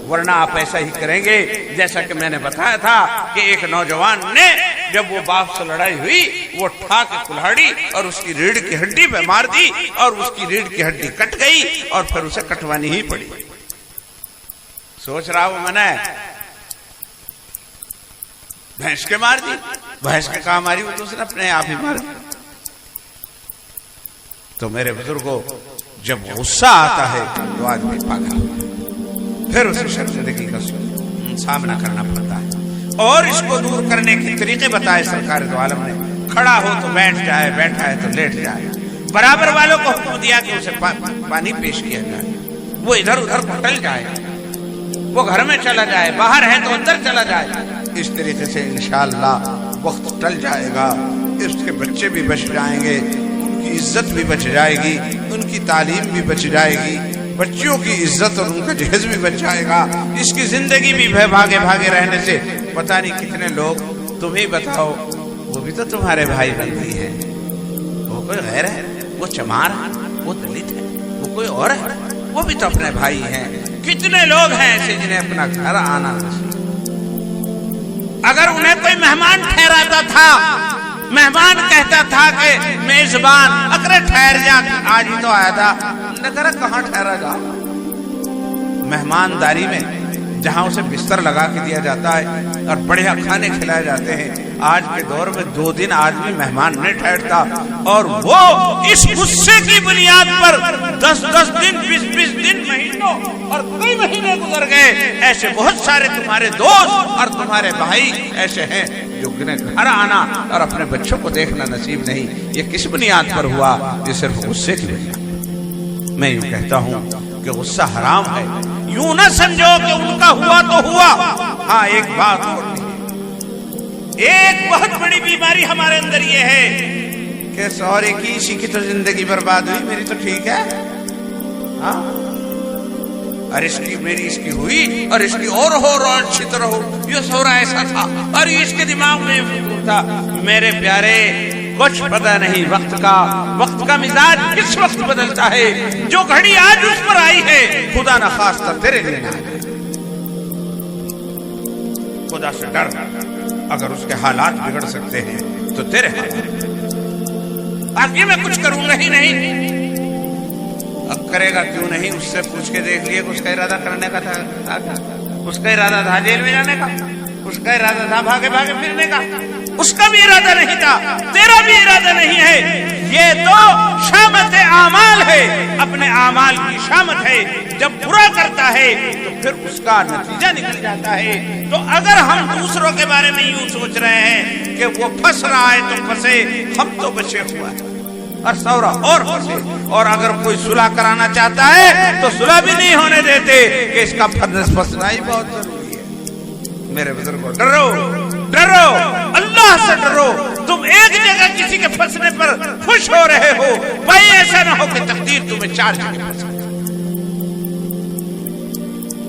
ورنہ آپ ایسا ہی کریں گے جیسا کہ میں نے بتایا تھا کہ ایک نوجوان نے جب وہ باپ سے لڑائی ہوئی، وہ اٹھا کے کلہاڑی اور اس کی ریڑھ کی ہڈی پہ مار دی، اور اس کی ریڑھ کی ہڈی کٹ گئی، اور پھر اسے کٹوانی ہی پڑی۔ سوچ رہا وہ منع ہے، بھینس کے مار دی، بھینس کے کہاں ماری، وہ تو اس نے اپنے آپ ہی مار دی۔ تو میرے بزرگوں، جب غصہ آتا ہے تو آدمی پاگل ہوتا ہے، پھر اسے شرمندگی کا سامنا کرنا پڑتا ہے، اور اس کو دور کرنے کے طریقے بتائے سرکار دو عالم نے۔ کھڑا ہو تو بیٹھ جائے، بیٹھا ہے تو لیٹ جائے، برابر والوں کو حکم دیا کہ اسے پانی پیش کیا جائے، وہ ادھر ادھر پھٹل جائے، وہ گھر میں چلا جائے، باہر ہے تو اندر چلا جائے۔ اس طریقے سے انشاءاللہ وقت ٹل جائے گا، اس کے بچے بھی بچ جائیں گے، ان کی عزت بھی بچ جائے گی، ان کی تعلیم بھی بچ جائے گی، بچیوں کی عزت اور ان کا جہیز بھی بچ جائے گا۔ اس کی زندگی بھی بھاگے بھاگے رہنے سے پتہ نہیں کتنے لوگ، تم ہی بتاؤ، وہ بھی تو تمہارے بھائی بندی ہیں، وہ کوئی غیر ہے، وہ چمار ہے، وہ دلت ہے، وہ کوئی اور ہے، وہ بھی تو اپنے بھائی ہیں۔ کتنے لوگ ہیں ایسے جنہیں اپنا گھر آنا نصیب، اگر انہیں کوئی مہمان ٹھہراتا تھا، مہمان کہتا تھا کہ میزبان اگر ٹھہر جا، آج ہی تو آیا تھا، نے کہا کہاں ٹھہرا جا؟ مہمانداری میں جہاں اسے بستر لگا کے دیا جاتا ہے اور بڑھیا کھانے کھلائے جاتے ہیں، آج کے دور میں 2 دن آدمی مہمان نہیں ٹھہرتا، اور وہ اس غصے کی بنیاد پر 10 دن 20 دن مہینوں اور کئی مہینے گزر گئے۔ ایسے بہت سارے تمہارے دوست اور تمہارے بھائی ایسے ہیں جو جنہیں گھر آنا اور اپنے بچوں کو دیکھنا نصیب نہیں۔ یہ کس بنیاد پر ہوا؟ یہ صرف غصے کی وجہ۔ میں یوں کہتا ہوں کہ غصہ حرام ہے، یوں نہ سمجھو کہ ان کا ہوا تو ہوا۔ ہاں ایک بات اور نہیں، ایک بہت بڑی بیماری ہمارے اندر یہ ہے کہ سورے کی اسی کی تو زندگی برباد ہوئی، میری تو ٹھیک ہے، ہاں، اور اس کی میری اس کی ہوئی، اور اس کی اور ہو اور اچھی طرح ہو، یہ سورا ایسا تھا اور اس کے دماغ میں فکر تھا۔ میرے پیارے کچھ پتہ نہیں وقت کا مزاج کس وقت بدلتا ہے، جو گھڑی آج اس پر آئی ہے خدا نخواستہ تیرے لیے نہ آئے۔ خدا سے ڈر، اگر اس کے حالات بگڑ سکتے ہیں تو تیرے حالات، آگے میں کچھ کروں گا ہی نہیں۔ اب کرے گا کیوں نہیں، اس سے پوچھ کے دیکھ لیے کہ اس کا ارادہ کرنے کا تھا، اس کا ارادہ تھا جیل میں جانے کا، اس کا ارادہ تھا بھاگے بھاگے پھرنے کا، اس کا بھی ارادہ نہیں تھا، تیرا بھی ارادہ نہیں ہے۔ یہ تو شامت اعمال ہے، اپنے اعمال کی شامت ہے۔ جب برا کرتا ہے تو پھر اس کا نتیجہ نکل جاتا ہے۔ تو اگر ہم دوسروں کے بارے میں یوں سوچ رہے ہیں کہ وہ پھنس رہا ہے تو پھنسے، ہم تو بچے ہوا ہے اور سورا اور پھنسے۔ اور اگر کوئی صلح کرانا چاہتا ہے تو صلح بھی نہیں ہونے دیتے کہ اس کا پھنسنا ہی بہت ضروری ہے۔ میرے بزرگوں، ڈرو ڈرو، اللہ سے ڈرو۔ تم ایک جگہ کسی کے پھنسنے پر خوش ہو رہے ہو، بھائی ایسا نہ ہو کہ تقدیر تمہیں 4 جگہ پھنسے۔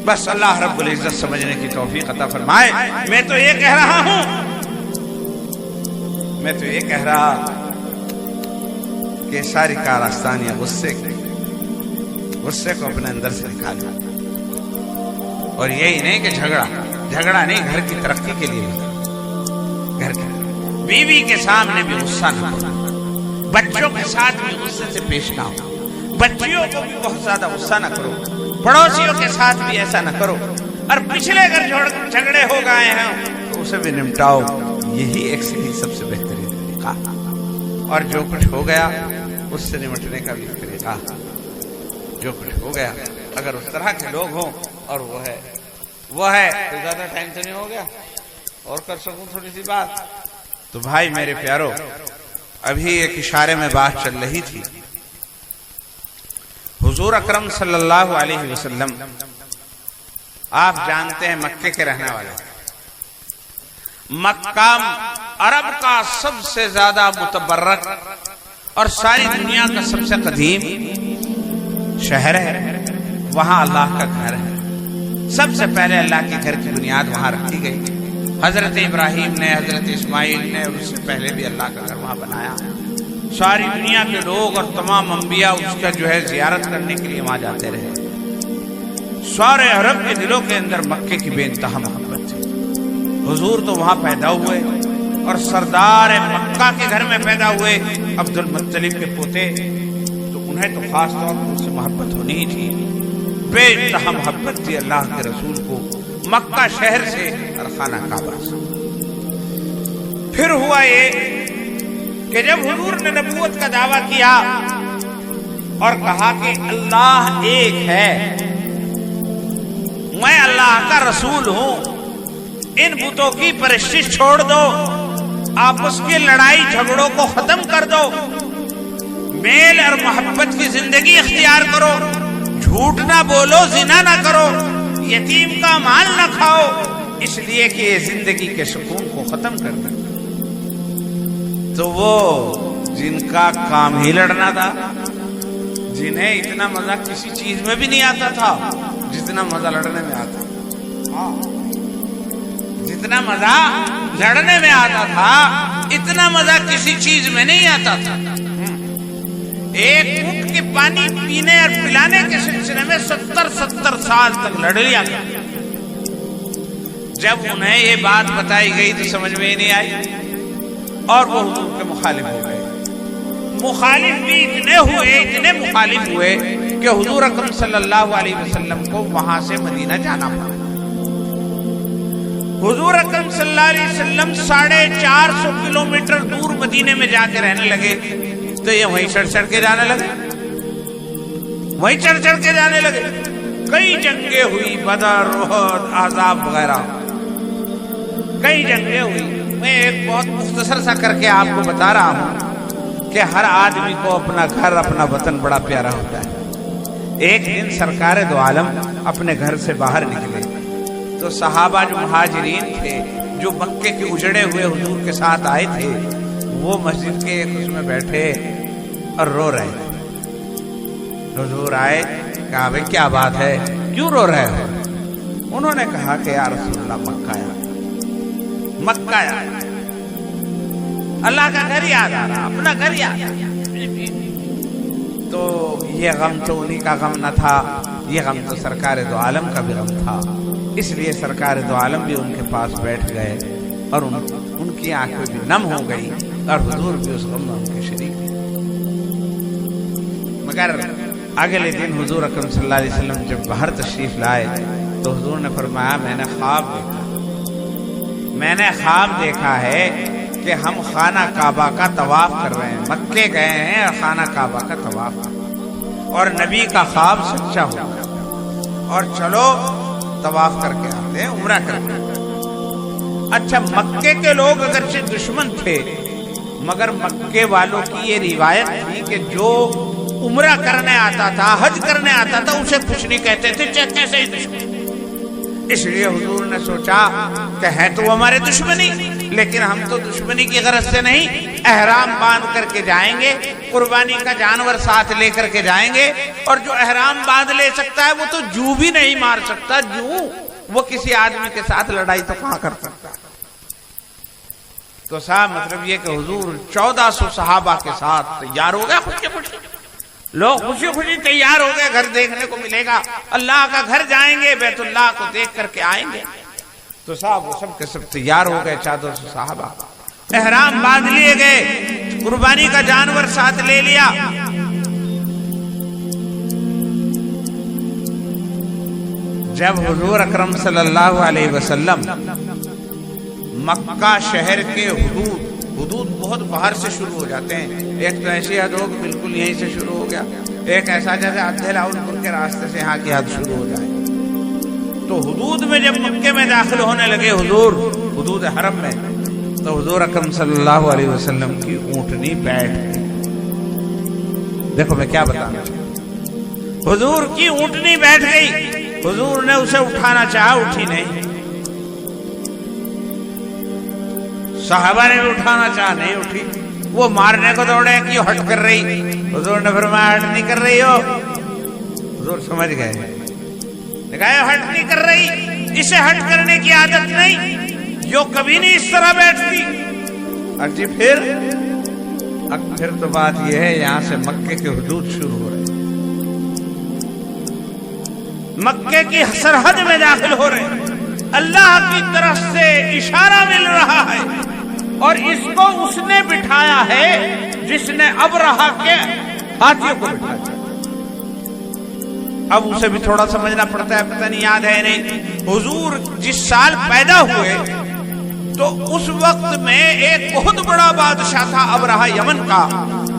بس اللہ رب العزت سمجھنے کی توفیق عطا فرمائے۔ میں تو یہ کہہ رہا کہ ساری کارستانی غصے کو اپنے اندر سے نکالو، اور یہی نہیں کہ جھگڑا نہیں، گھر کی ترقی کے لیے، گھر کی بیوی کے سامنے بھی غصہ نہ کرو، بچوں کے ساتھ بھی غصے سے پیش نہ ہو، بچیوں کو بھی بہت زیادہ غصہ نہ کرو، پڑوسیوں کے ساتھ بھی ایسا نہ کرو، اور پچھلے اگر جھگڑے ہو گئے ہیں تو اسے بھی نمٹاؤ۔ یہی ایک صحیح سب سے بہترین طریقہ، اور جو کچھ ہو گیا اس سے نمٹنے کا بھی طریقہ، جو کچھ ہو گیا اگر اس طرح کے لوگ ہوں اور وہ ہے تو زیادہ ٹائم تو نہیں ہو گیا اور کر سکوں تھوڑی سی بات؟ تو بھائی میرے پیارو، ابھی ایک اشارے میں بات چل رہی تھی۔ حضور اکرم صلی اللہ علیہ وسلم، آپ جانتے ہیں مکے کے رہنے والے، مکہ عرب کا سب سے زیادہ متبرک اور ساری دنیا کا سب سے قدیم شہر ہے، وہاں اللہ کا گھر ہے۔ سب سے پہلے اللہ کے گھر کی بنیاد وہاں رکھی گئی۔ حضرت ابراہیم نے، حضرت اسماعیل نے، اور اس سے پہلے بھی اللہ کا گھر وہاں بنایا۔ ساری دنیا کے لوگ اور تمام انبیاء اس کا زیارت کرنے کے لیے وہاں جاتے رہے۔ سارے عرب کے دلوں کے اندر مکے کی بے انتہا محبت تھی۔ حضور تو وہاں پیدا ہوئے اور سردار مکہ کے گھر میں پیدا ہوئے، عبد المطلب کے پوتے، تو انہیں تو خاص طور پر اس سے محبت ہونی ہی تھی۔ بے انتہا محبت تھی اللہ کے رسول کو مکہ شہر سے اور خانہ کعبہ سے۔ پھر ہوا یہ کہ جب حضور نے نبوت کا دعویٰ کیا اور کہا کہ اللہ ایک ہے، میں اللہ کا رسول ہوں، ان بتوں کی پرستش چھوڑ دو، آپس کی لڑائی جھگڑوں کو ختم کر دو، میل اور محبت کی زندگی اختیار کرو، جھوٹ نہ بولو، زنا نہ کرو، یتیم کا مال نہ کھاؤ، اس لیے کہ یہ زندگی کے سکون کو ختم کر دے۔ تو وہ جن کا کام ہی لڑنا تھا، جنہیں اتنا مزہ کسی چیز میں بھی نہیں آتا تھا جتنا مزہ لڑنے میں آتا تھا، جتنا مزہ لڑنے میں آتا تھا اتنا مزہ کسی چیز میں نہیں آتا تھا۔ ایک اونٹ کے پانی پینے اور پلانے کے سلسلے میں 70 سال تک لڑ لیا گیا۔ جب انہیں یہ بات بتائی گئی تو سمجھ میں ہی نہیں آئی اور وہ حضور کے مخالف ہو گئے۔ مخالف بھی اتنے مخالف ہوئے کہ حضور اکرم صلی اللہ علیہ وسلم کو وہاں سے مدینہ جانا پڑا۔ حضور اکرم صلی اللہ علیہ وسلم 450 کلومیٹر دور مدینے میں جا کے رہنے لگے، تو یہ وہیں چڑھ کے جانے لگے، کئی جنگیں ہوئی، بدر، احد، احزاب وغیرہ، کئی جنگیں ہوئی۔ میں ایک بہت مختصر سا کر کے آپ کو بتا رہا ہوں کہ ہر آدمی کو اپنا گھر، اپنا وطن بڑا پیارا ہوتا ہے، ایک دن سرکار دو عالم اپنے گھر سے باہر نکلے تو صحابہ جو مہاجرین تھے جو مکے کے اجڑے ہوئے حضور کے ساتھ آئے تھے وہ مسجد کے ایک اس میں بیٹھے اور رو رہے تھے. حضور آئے, کہا بھئی کیا بات ہے, کیوں رو رہے ہو؟ انہوں نے کہا کہ یا رسول اللہ مکہ یاد, اللہ کا گھر یاد آ رہا, اپنا گھر یاد آ رہا. تو یہ غم تو انہی کا غم نہ تھا, یہ غم تو سرکار دو عالم کا بھی غم تھا. اس لیے سرکار دو عالم بھی ان کے پاس بیٹھ گئے اور ان کی آنکھیں بھی نم ہو گئی اور حضور بھی اس غم میں ان کے شریک تھے. مگر اگلے دن حضور اکرم صلی اللہ علیہ وسلم جب باہر تشریف لائے تو حضور نے فرمایا میں نے خواب دیکھا ہے کہ ہم خانہ کعبہ کا طواف کر رہے ہیں, مکے گئے ہیں اور خانہ کعبہ کا طواف کر رہے ہیں, اور نبی کا خواب سچا ہو گیا اور چلو طواف کر کے آتے ہیں, عمرہ کر کے. اچھا, مکے کے لوگ اگرچہ دشمن تھے مگر مکے والوں کی یہ روایت تھی کہ جو عمرہ کرنے آتا تھا, حج کرنے آتا تھا, اسے کچھ نہیں کہتے تھے چاہے کیسے ہی دشمن. اس لیے حضور نے سوچا کہ ہے تو ہمارے دشمنی, لیکن ہم تو دشمنی کی غرض سے نہیں, احرام باندھ کر کے جائیں گے, قربانی کا جانور ساتھ لے کر کے جائیں گے, اور جو احرام باندھ لے سکتا ہے وہ تو جو بھی نہیں مار سکتا, جو وہ کسی آدمی کے ساتھ لڑائی تو کہاں کر سکتا. تو صاحب مطلب یہ کہ حضور 1400 صحابہ کے ساتھ تیار ہو گیا, خوشی خوشی لوگ خوشی خوشی تیار ہو گئے, گھر دیکھنے کو ملے گا, اللہ کا گھر جائیں گے, بیت اللہ کو دیکھ کر کے آئیں گے. تو صاحب وہ سب کے سب تیار ہو گئے, 1400 صحابہ, احرام باندھ لیے گئے, قربانی کا جانور ساتھ لے لیا. جب حضور اکرم صلی اللہ علیہ وسلم مکہ شہر کے حدود بہت باہر سے شروع ہو جاتے ہیں, ایک تو ایسی حد ہو کہ بالکل یہیں سے شروع ہو گیا, ایک ایسا جگہ عبداللہ کے راستے سے یہاں کی حد شروع ہو جائے. تو حدود میں جب مکے میں داخل ہونے لگے حضور, حدود حرم میں, تو حضور اکرم صلی اللہ علیہ وسلم کی اونٹنی بیٹھ گئی. دیکھو میں کیا بتانا چاہتا, حضور کی اونٹنی بیٹھ گئی. حضور نے اسے اٹھانا چاہا, اٹھی نہیں. صحابہ نے بھی اٹھانا چاہا, نہیں اٹھی. وہ مارنے کو دوڑے کہ ہٹ کر رہی. حضور نے فرمایا ہٹ نہیں کر رہی ہو. حضور سمجھ گئے, کہا ہٹ نہیں کر رہی, اسے ہٹ کرنے کی عادت نہیں, جو کبھی نہیں اس طرح بیٹھتی. اچھی پھر تو بات یہ ہے یہاں سے مکے کے حدود شروع ہو رہے, مکے کی سرحد میں داخل ہو رہے, اللہ کی طرف سے اشارہ مل رہا ہے, اور اس کو اس نے بٹھایا ہے جس نے ابرہہ کے ہاتھیوں کو بٹھایا. اب اسے بھی تھوڑا سمجھنا پڑتا ہے, پتہ نہیں یاد ہے نہیں. حضور جس سال پیدا ہوئے تو اس وقت میں ایک بہت بڑا بادشاہ تھا ابرہہ یمن کا,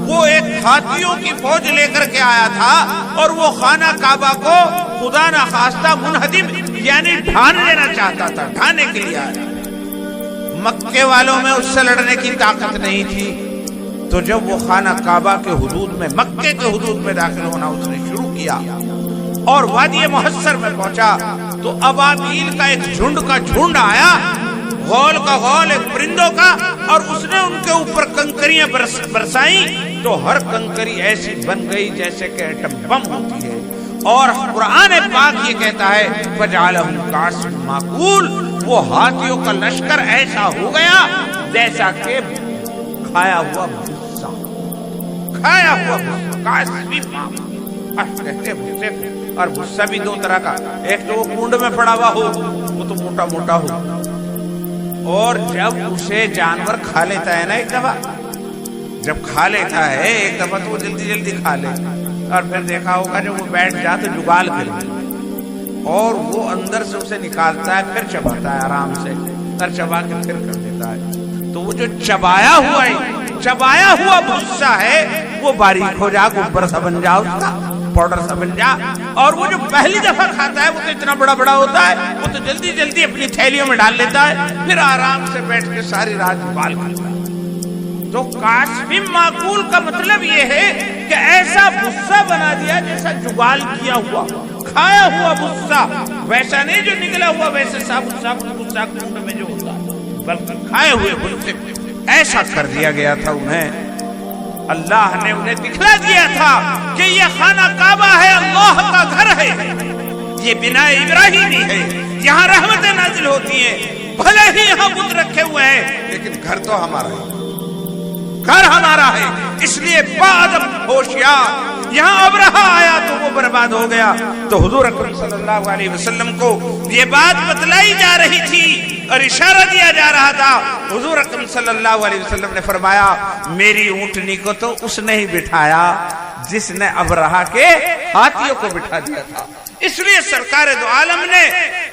وہ ایک ہاتھیوں کی فوج لے کر کے آیا تھا, اور وہ خانہ کعبہ کو خدا نہ خواستہ منہدم یعنی ڈھان لینا چاہتا تھا, ڈھانے کے لیے آیا. مکے والوں میں اس سے لڑنے کی طاقت نہیں تھی. تو جب وہ خانہ کعبہ کے حدود میں, مکے کے حدود میں داخل ہونا اس نے شروع کیا اور وادی محصر میں پہنچا, تو ابابیل کا ایک جھنڈ آیا, غول کا غول, ایک پرندوں کا, اور اس نے ان کے اوپر کنکریاں برسائیں, تو ہر کنکری ایسی بن گئی جیسے کہ ایٹم بم ہوتی ہے. اور قرآن پاک یہ کہتا ہے فَجَعَلَهُمْ كَعَصْفٍ مَّأْكُولٍ, وہ ہاتھیوں کا لشکر ایسا ہو گیا جیسا کہ کھایا ہوا بھوسا, کہتے بھوسے. اور بھوسا بھی دو طرح کا, ایک تو وہ کنڈ میں پڑا ہوا ہو, وہ تو موٹا موٹا ہو, اور جب اسے جانور کھا لیتا ہے نا, ایک دفعہ جب کھا لیتا ہے ایک دفعہ تو وہ جلدی کھا لے, اور پھر دیکھا ہوگا جب وہ بیٹھ جاتا تو جگال کر لے, اور وہ اندر سے اسے نکالتا ہے, پھر چباتا ہے آرام سے, اور چبا کے پھر کر دیتا ہے. تو وہ جو چبایا ہوا بھوسا ہے وہ باریک ہو جا, گوبر سا بن جا, اس کا پاؤڈر سا بن جا. اور وہ جو پہلی دفعہ کھاتا ہے وہ تو اتنا بڑا ہوتا ہے, وہ تو جلدی اپنی تھیلیوں میں ڈال لیتا ہے, پھر آرام سے بیٹھ کے ساری رات جگال کرتا ہے. تو کاشفی معقول کا مطلب یہ ہے کہ ایسا بھسا بنا دیا جیسا جگال کیا ہوا، کھایا ہوا بھسا، ویسا نہیں جو نکلا ہوا ویسے ثابت بھسا کنڈ میں جو ہوتا ہے، بلکہ کھائے ہوئے بھسے ایسا کر دیا گیا تھا انہیں۔ اللہ نے انہیں دکھلا دیا تھا کہ یہ خانہ کعبہ ہے، اللہ کا گھر ہے، یہ بنا ابراہیمی ہے، یہاں رحمتیں نازل ہوتی ہیں، بھلے ہی یہاں بت رکھے ہوئے ہیں لیکن گھر تو ہمارا ہے، گھر ہمارا ہے۔ اس لیے بادب ہوشیار، یہاں ابرہہ آیا تو وہ برباد ہو گیا۔ تو حضور اکرم صلی اللہ علیہ وسلم کو یہ بات بتلائی جا رہی تھی اور اشارہ دیا جا رہا تھا۔ حضور اکرم صلی اللہ علیہ وسلم نے فرمایا میری اونٹنی کو تو اس نے ہی بٹھایا جس نے ابرہہ کے ہاتھیوں کو بٹھا دیا تھا۔ اس لیے سرکار دو عالم نے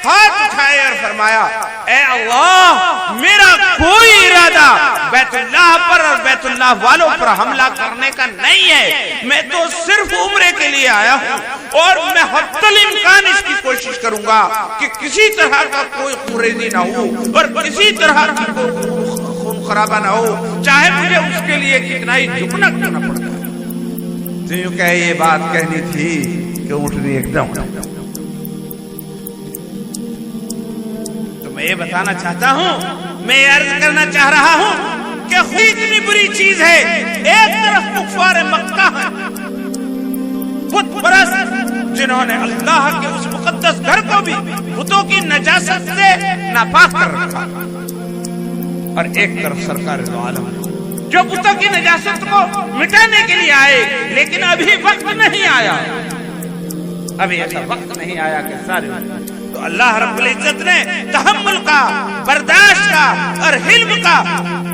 ہاتھ اٹھائے اور فرمایا اے اللہ، میرا کوئی ارادہ بیت اللہ پر اور بیت اللہ والوں پر حملہ کرنے کا نہیں ہے، میں تو صرف عمرے کے لیے آیا ہوں اور میں حتی الامکان اس کی کوشش کروں گا کہ کسی طرح کا کوئی خونریزی نہ ہو اور کسی طرح کی کوئی خون خرابہ نہ ہو، چاہے مجھے اس کے لیے کتنا ہی جھکنا کیوں نہ پڑتا۔ تو یوں کہ یہ بات کہنی تھی کہ اونٹنی ایک دم۔ تو میں یہ بتانا چاہتا ہوں، میں یہ عرض کرنا چاہ رہا ہوں کہ خود اتنی بری چیز ہے، ایک طرف کفار مکہ ہے، بت پرست جنہوں نے اللہ کے اس مقدس گھر کو بھی بتوں کی نجاست سے ناپاک کر رکھا، اور ایک طرف سرکار دو عالم جو بتوں کی نجاست کو مٹانے کے لیے آئے، لیکن ابھی وقت نہیں آیا، ابھی ایسا وقت نہیں آیا کہ سارے۔ تو اللہ رب العزت نے تحمل کا، برداشت کا اور حلم کا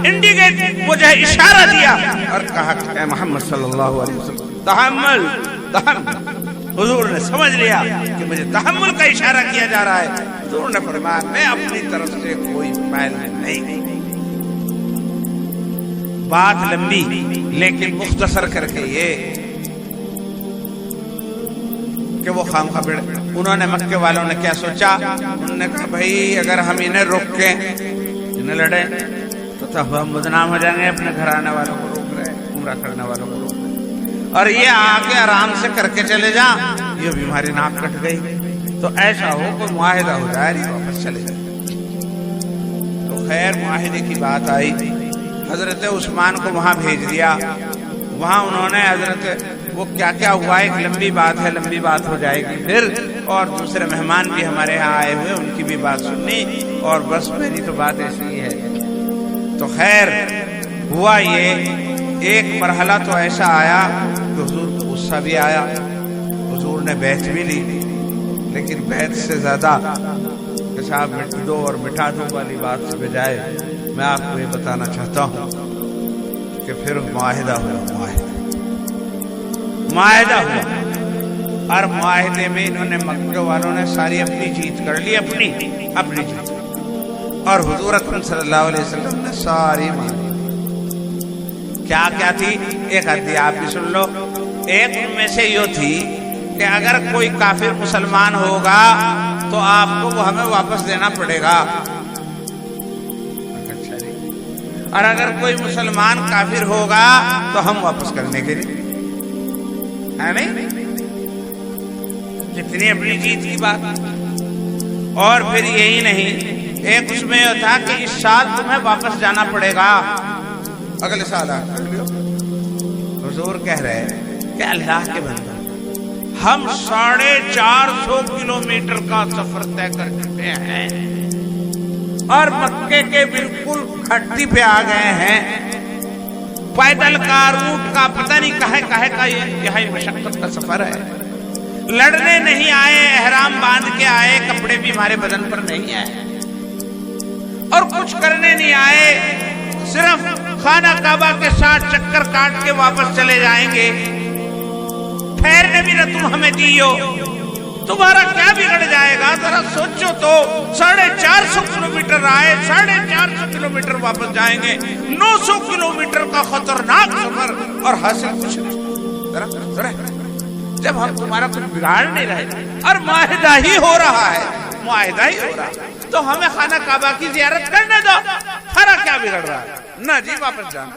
انڈیکیٹ مجھے اشارہ دیا اور کہا کہ اے محمد صلی اللہ علیہ وسلم تحمل۔ حضور نے سمجھ لیا کہ مجھے تحمل کا اشارہ کیا جا رہا ہے۔ حضور نے فرمایا میں اپنی طرف سے کوئی پہل نہیں۔ بات لمبی لیکن مختصر کر کے یہ کہ وہ خام خبر انہوں نے مکے والوں نے کیا سوچا، انہوں نے کہا بھائی اگر ہم انہیں روک کے انہیں لڑیں تو ہم بدنام ہو جائیں گے، اپنے گھر آنے والوں کو روک رہے ہیں، عمرہ کرنے والوں کو روک رہے ہیں، اور یہ آگے آرام سے کر کے چلے جا، یہ بیماری ناک کٹ گئی تو ایسا ہو کوئی معاہدہ ہو جائے نہیں واپس چلے جائے۔ تو خیر معاہدے کی بات آئی، حضرت عثمان کو وہاں بھیج دیا، وہاں انہوں نے حضرت وہ کیا کیا ہوا ایک لمبی بات ہے، لمبی بات ہو جائے گی پھر، اور دوسرے مہمان بھی ہمارے ہاں آئے ہوئے ان کی بھی بات سننی، اور بس میری تو بات ایسی ہے۔ تو خیر ہوا یہ ایک مرحلہ تو ایسا آیا کہ حضور کو غصہ بھی آیا، حضور نے بیعت بھی لی، لیکن بیعت سے زیادہ کہ صاحب مٹ دو اور مٹا دو والی بات سے بجائے میں آپ کو یہ بتانا چاہتا ہوں کہ پھر معاہدہ ہوا، معاہدہ ہوا، اور معاہدے میں انہوں نے مکہ والوں نے ساری اپنی جیت کر لی، اپنی جیت، اور حضور اکرم صلی اللہ علیہ وسلم نے ساری مان کیا کیا تھی۔ ایک حدیث آپ بھی سن لو، ایک ان میں سے یہ تھی کہ اگر کوئی کافر مسلمان ہوگا تو آپ کو وہ ہمیں واپس دینا پڑے گا، اور اگر کوئی مسلمان کافر ہوگا تو ہم واپس کرنے کے لیے ہے نہیں، جتنی اپنی جیت کی بات۔ اور پھر یہی نہیں، ایک اس میں یہ تھا کہ اس سال تمہیں واپس جانا پڑے گا، اگلے سال حضور کہہ رہے کہ اللہ کے بندے ہم 450 کلومیٹر کا سفر طے کر چکے ہیں اور مکے کے بالکل کھٹی پہ آ گئے ہیں، پیدل کا روٹ کا پتہ نہیں کہے کا یہ انتہائی مشقت کا سفر ہے، لڑنے نہیں آئے، احرام باندھ کے آئے، کپڑے بھی ہمارے بدن پر نہیں آئے، اور کچھ کرنے نہیں آئے، صرف خانہ کعبہ کے ساتھ چکر کاٹ کے واپس چلے جائیں گے، ٹھہرنے بھی نہ تم ہمیں دیو، تمہارا کیا بگڑ جائے گا؟ ذرا سوچو تو، 450 کلومیٹر آئے، 450 کلومیٹر واپس جائیں گے، 900 کلومیٹر کا خطرناک سفر اور حاصل کچھ نہیں۔ ذرا جب ہم تمہارا کچھ بگاڑ نہیں رہے اور معاہدہ ہی ہو رہا ہے، معاہدہ ہی ہو رہا ہے، تو ہمیں خانہ کعبہ کی زیارت کرنے دو، ہمارا کیا بگڑ رہا ہے؟ نہ جی واپس جانا۔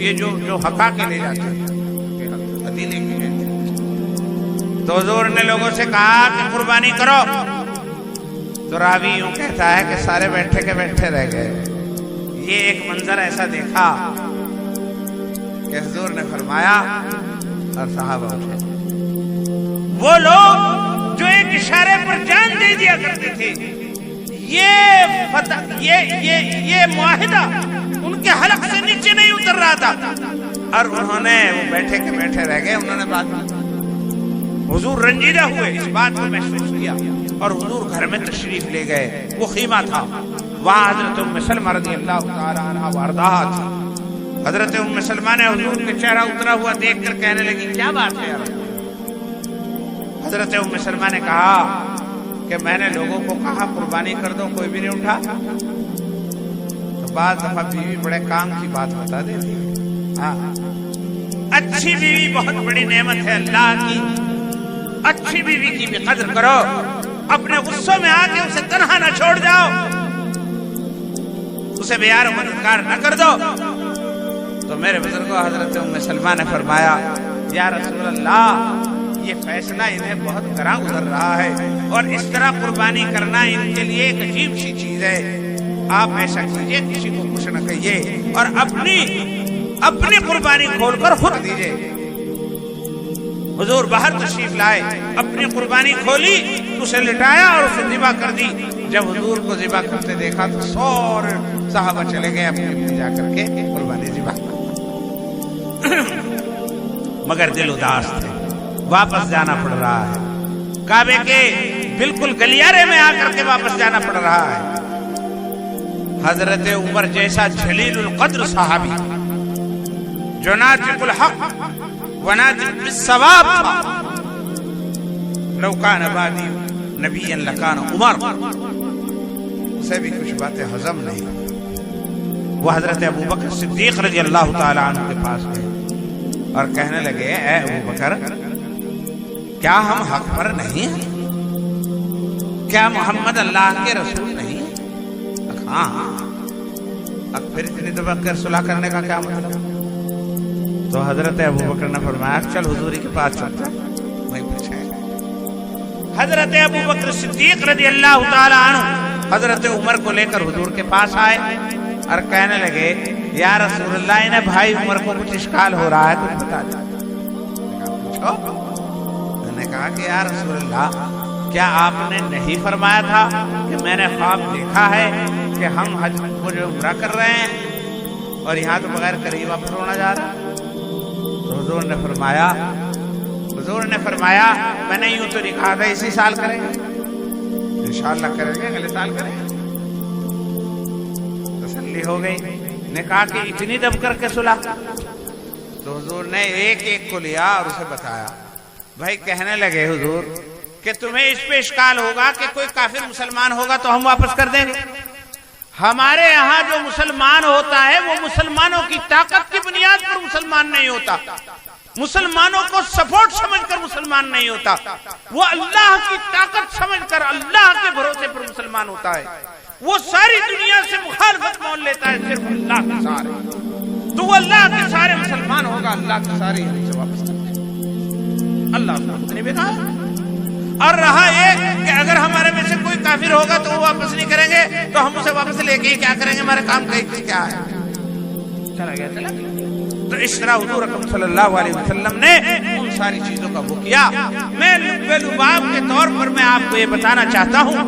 یہ جو ہکا کے لے جاتے ہیں عدیلے کے گئے تھے. تو حضور نے لوگوں سے کہا کہ قربانی کرو. تو راوی یوں کہتا ہے کہ سارے بیٹھے کے بیٹھے رہ گئے. یہ ایک منظر ایسا دیکھا کہ حضور نے فرمایا اور صحابہ اٹھے. وہ لوگ جو ایک اشارے پر جان دے دیا کرتے تھے، یہ معاہدہ ان کے حلق سے نیچے نہیں اتر رہا تھا، اور انہوں نے وہ بیٹھے کے بیٹھے رہ گئے. انہوں نے بات کی. حضور رنجیدہ ہوئے، اس بات کو محسوس کیا اور حضور گھر میں تشریف لے گئے. وہ خیمہ تھا، وہاں حضرت ام سلمہ رضی اللہ تعالی عنہا وارضاہا تھی. حضرت ام سلمہ نے حضور کے چہرہ اترا ہوا دیکھ کر کہنے لگی کیا بات ہے یار؟ حضرت ام سلمہ نے کہا کہ میں نے لوگوں کو کہا قربانی کر دو، کوئی بھی نہیں اٹھا. تو بعض دفعہ بیوی بڑے کام کی بات بتا دیتی ہے. اچھی بیوی بہت بڑی نعمت ہے اللہ کی. اچھی بیوی کی بھی قدر کرو. اپنے غصوں میں آ کے اسے تنہا نہ چھوڑ جاؤ، اسے بیار و مددگار نہ کر دو. تو میرے بزرگوں حضرت ام سلمہ نے فرمایا یا رسول اللہ، یہ فیصلہ انہیں بہت گراں گزر رہا ہے اور اس طرح قربانی کرنا ان کے لیے ایک عجیب سی چیز ہے. آپ ایسا کیجئے، کسی کو کچھ نہ کہیے اور اپنی قربانی کھول کر خود دیجئے. حضور باہر تشریف لائے، اپنی قربانی کھولی، اسے لٹایا اور اسے ذبح کر دی. جب حضور کو ذبح کرتے دیکھا تو سورے صحابہ چلے گئے اپنے جا کر کے قربانی ذبح کر. مگر دل اداس تھے، واپس جانا پڑ رہا ہے. کعبے کے بالکل گلیارے میں آ کر کے واپس جانا پڑ رہا ہے. حضرت عمر جیسا جلیل القدر صحابی جو ناطق الحق وناطق بالصواب تھا، لو کان بعدی نبیا لکان عمر، اسے بھی کچھ باتیں ہضم نہیں. وہ حضرت ابو بکر صدیق رضی اللہ تعالی عنہ کے پاس گئے اور کہنے لگے اے ابو بکر، کیا ہم حق پر نہیں ہیں؟ کیا محمد اللہ کے رسول نہیں ہیں؟ ہاں. اب پھر اتنی دبا کر صلح کرنے کا کیا مطلب؟ تو حضرت ابو بکر نے فرمایا چل حضوری کے پاس چلتا. وہیں پوچھے حضرت ابو بکر صدیق رضی اللہ تعالی عنہ حضرت عمر کو لے کر حضور کے پاس آئے اور کہنے لگے یا رسول اللہ، انہیں بھائی عمر کو کچھ اشکال ہو رہا ہے، کچھ بتا دیں. پوچھو. نے کہا کہ یا رسول اللہ، کیا آپ نے نہیں فرمایا تھا کہ میں نے خواب دیکھا ہے کہ ہم حج کو جو عمرہ کر رہے ہیں اور یہاں تو بغیر قریب واپس ہونا جا رہا؟ تو حضور نے فرمایا میں نے یوں تو نہیں کہا تھا اسی سال کریں گے، انشاءاللہ کریں گے، اگلے سال کریں گے. تسلی ہو گئی. نے کہا کہ اتنی دب کر کے صلح؟ تو حضور نے ایک ایک کو لیا اور اسے بتایا. بھائی کہنے لگے حضور کہ تمہیں اس پہ اشکال ہوگا کہ کوئی کافر مسلمان ہوگا تو ہم واپس کر دیں گے. ہمارے یہاں جو مسلمان ہوتا ہے وہ مسلمانوں کی طاقت کی بنیاد پر مسلمان نہیں ہوتا، مسلمانوں کو سپورٹ سمجھ کر مسلمان نہیں ہوتا، وہ اللہ کی طاقت سمجھ کر اللہ کے بھروسے پر مسلمان ہوتا ہے. وہ ساری دنیا سے مخالفت مول لیتا ہے صرف اللہ کے سارے. تو وہ اللہ کے سارے مسلمان ہوگا، اللہ کے سارے یہاں سے واپس کر دیں. اللہ نے بتایا. اور رہا یہ کہ اگر ہمارے میں سے کوئی کافر ہوگا تو وہ واپس نہیں کریں گے تو ہم اسے واپس لے کے کیا کریں گے؟ ہمارے کام کیا ہے؟ چلا گیا. تو اس طرح حضور اکرم صلی اللہ علیہ وسلم نے ان ساری چیزوں کا وہ کیا. میں لبے لباب کے طور پر میں آپ کو یہ بتانا چاہتا ہوں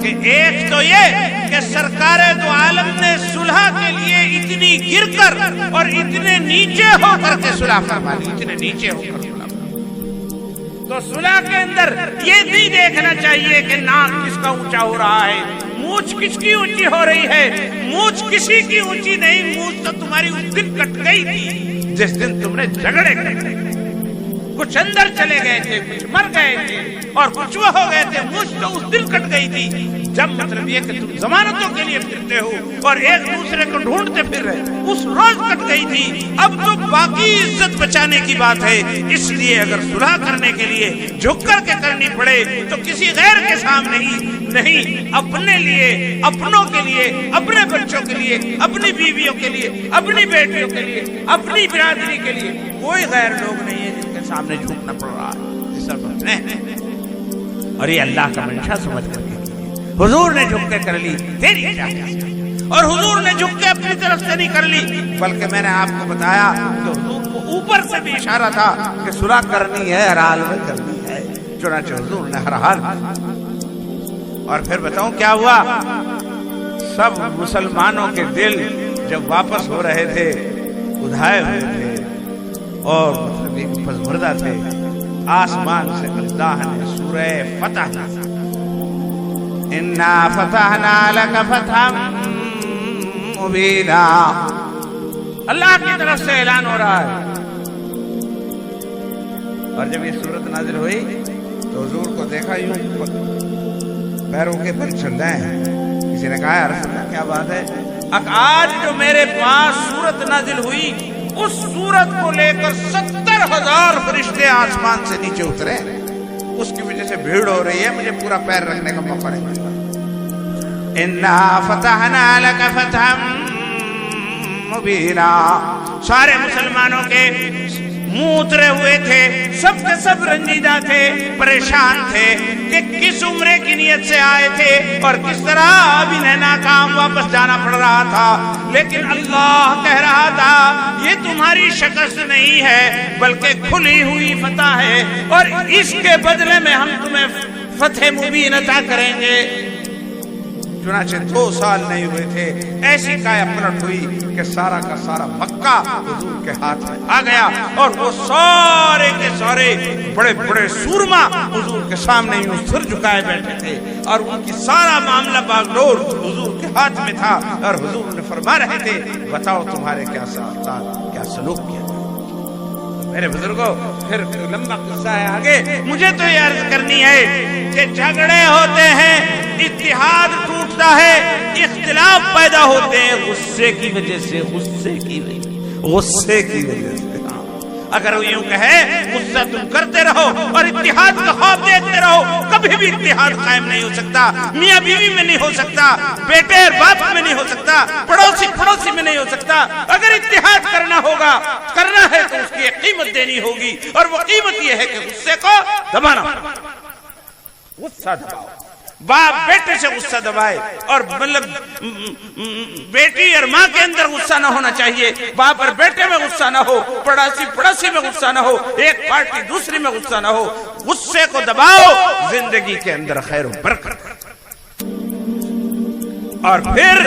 کہ ایک تو یہ کہ سرکار دو عالم نے صلح کے لیے اتنی گر کر اور اتنے نیچے ہو کر کے صلح فرما لی، اتنے نیچے ہو کر. تو صلح کے اندر یہ نہیں دیکھنا چاہیے کہ ناک کس کا اونچا ہو رہا ہے، مونچھ کس کی اونچی ہو رہی ہے. مونچھ کسی کی اونچی نہیں، مونچھ تو تمہاری اس دن کٹ گئی تھی جس دن تم نے جھگڑے کرے. کچھ اندر چلے گئے تھے، کچھ مر گئے تھے اور کچھ وہ ہو گئے تھے، مجھ تو اس دل کٹ گئی تھی جب مطلب یہ کہ تم ضمانتوں کے لیے پھرتے ہو اور ایک دوسرے کو ڈھونڈتے پھر رہے، اس روز کٹ گئی تھی۔ اب تو باقی عزت بچانے کی بات ہے، اس لیے اگر صلح کرنے کے لیے جھک کر کے کرنی پڑے تو کسی غیر کے سامنے ہی نہیں، اپنے لیے، اپنوں کے لیے، اپنے بچوں کے لیے، اپنی بیویوں کے لیے، اپنی بیٹیوں کے لیے، اپنی برادری کے لیے کوئی غیر لوگ نہیں ہے جن کے سامنے جھکنا پڑ رہا ہے۔ اور یہ اللہ کا منشا سمجھ کر کے حضور نے جھک کے کر لی تیری چاہت، اور حضور نے جھک کے اپنی طرف سے نہیں کر لی، بلکہ میں نے آپ کو بتایا کہ حضور کو اوپر سے بھی اشارہ تھا کہ صلح کرنی ہے، ہر حال میں کرنی ہے، چنانچہ حضور نے ہر حال میں۔ اور پھر بتاؤں کیا ہوا؟ سب مسلمانوں کے دل جب واپس ہو رہے تھے ادھائے ہوئے تھے اور مطلب پسماندہ تھے، آسمان سے اللہ نے سورہ فتح، انا فتحنا لک فتحا مبینا، اللہ کی طرف سے اعلان ہو رہا ہے۔ اور جب یہ سورت نازل ہوئی تو حضور کو دیکھا یوں پیروں کے بل چل رہے ہیں۔ کسی نے کہا یا رسول اللہ کیا بات ہے؟ آج جو میرے پاس سورت نازل ہوئی اس سورت کو لے کر 70,000 فرشتے آسمان سے نیچے اترے، اس کی وجہ سے بھیڑ ہو رہی ہے، مجھے پورا پیر رکھنے کا موقع نہیں ملتا۔ انا فتحنا لک فتحا مبینا، سارے مسلمانوں کے منہ اترے ہوئے تھے، سب کے سب رنجیدہ تھے، پریشان تھے کہ کس عمرے کی نیت سے آئے تھے اور کس طرح اب انہیں ناکام واپس جانا پڑ رہا تھا، لیکن اللہ کہہ رہا تھا یہ تمہاری شکست نہیں ہے بلکہ کھلی ہوئی فتح ہے، اور اس کے بدلے میں ہم تمہیں فتح مبین عطا کریں گے۔ چنانچہ 2 سال نہیں ہوئے تھے، ایسی کایا پلٹ ہوئی کہ سارا کا سارا مکہ حضور کے ہاتھ میں آ گیا، اور وہ سارے کے سارے بڑے بڑے سورما حضور کے سامنے یوں سر جھکائے بیٹھے تھے، اور ان کی سارا معاملہ باغڈور حضور کے ہاتھ میں تھا، اور حضور نے فرما رہے تھے بتاؤ تمہارے کیا ساتھ کیا سلوک کیا۔ میرے بزرگوں پھر لمبا قصہ ہے آگے، مجھے تو یہ عرض کرنی ہے کہ جھگڑے ہوتے ہیں، اتحاد ٹوٹتا ہے، اختلاف پیدا ہوتے ہیں غصے کی وجہ سے، غصے کی وجہ سے۔ اگر وہ یوں کہے غصہ تم کرتے رہو اور اتحاد کا خواب دیکھتے رہو، کبھی بھی اتحاد قائم نہیں ہو سکتا، میاں بیوی میں نہیں ہو سکتا، بیٹے اور باپ میں نہیں ہو سکتا، پڑوسی میں نہیں ہو سکتا۔ اگر اتحاد کرنا ہے تو اس کی ایک قیمت دینی ہوگی، اور وہ قیمت یہ ہے کہ غصے کو دبانا، غصہ دباؤ۔ باپ بیٹے سے غصہ دبائے، اور مطلب بیٹی اور ماں کے اندر غصہ نہ ہونا چاہیے، باپ اور بیٹے میں غصہ نہ ہو، پڑوسی میں غصہ نہ ہو، ایک پارٹی دوسری میں غصہ نہ ہو۔ غصے کو دباؤ، زندگی کے اندر خیر و برکت۔ اور پھر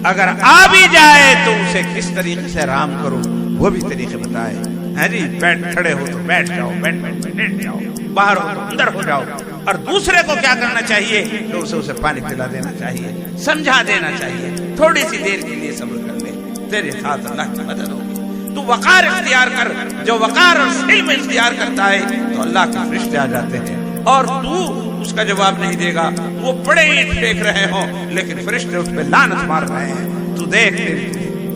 اگر آ بھی جائے تو اسے کس طریقے سے آرام کرو وہ بھی طریقے بتائے۔ ہاں جی، کھڑے ہو تو بیٹھ جاؤ، بیٹھ جاؤ، باہر ہو تو اندر ہو جاؤ۔ اور دوسرے کو کیا کرنا چاہیے تو اسے پانی پلا دینا چاہیے، سمجھا دینا چاہیے، تھوڑی سی دیر کے لیے صبر کر لے، تیرے ساتھ اللہ کی مدد ہوگی۔ تو وقار اختیار کر، جو وقار اور حلم اختیار کرتا ہے تو اللہ کے فرشتے آ جاتے ہیں، اور تو اس کا جواب نہیں دے گا، وہ بڑے اینٹ پھینک رہے ہوں لیکن فرشتے اس پہ لعنت مار رہے ہیں، تو دیکھ تیری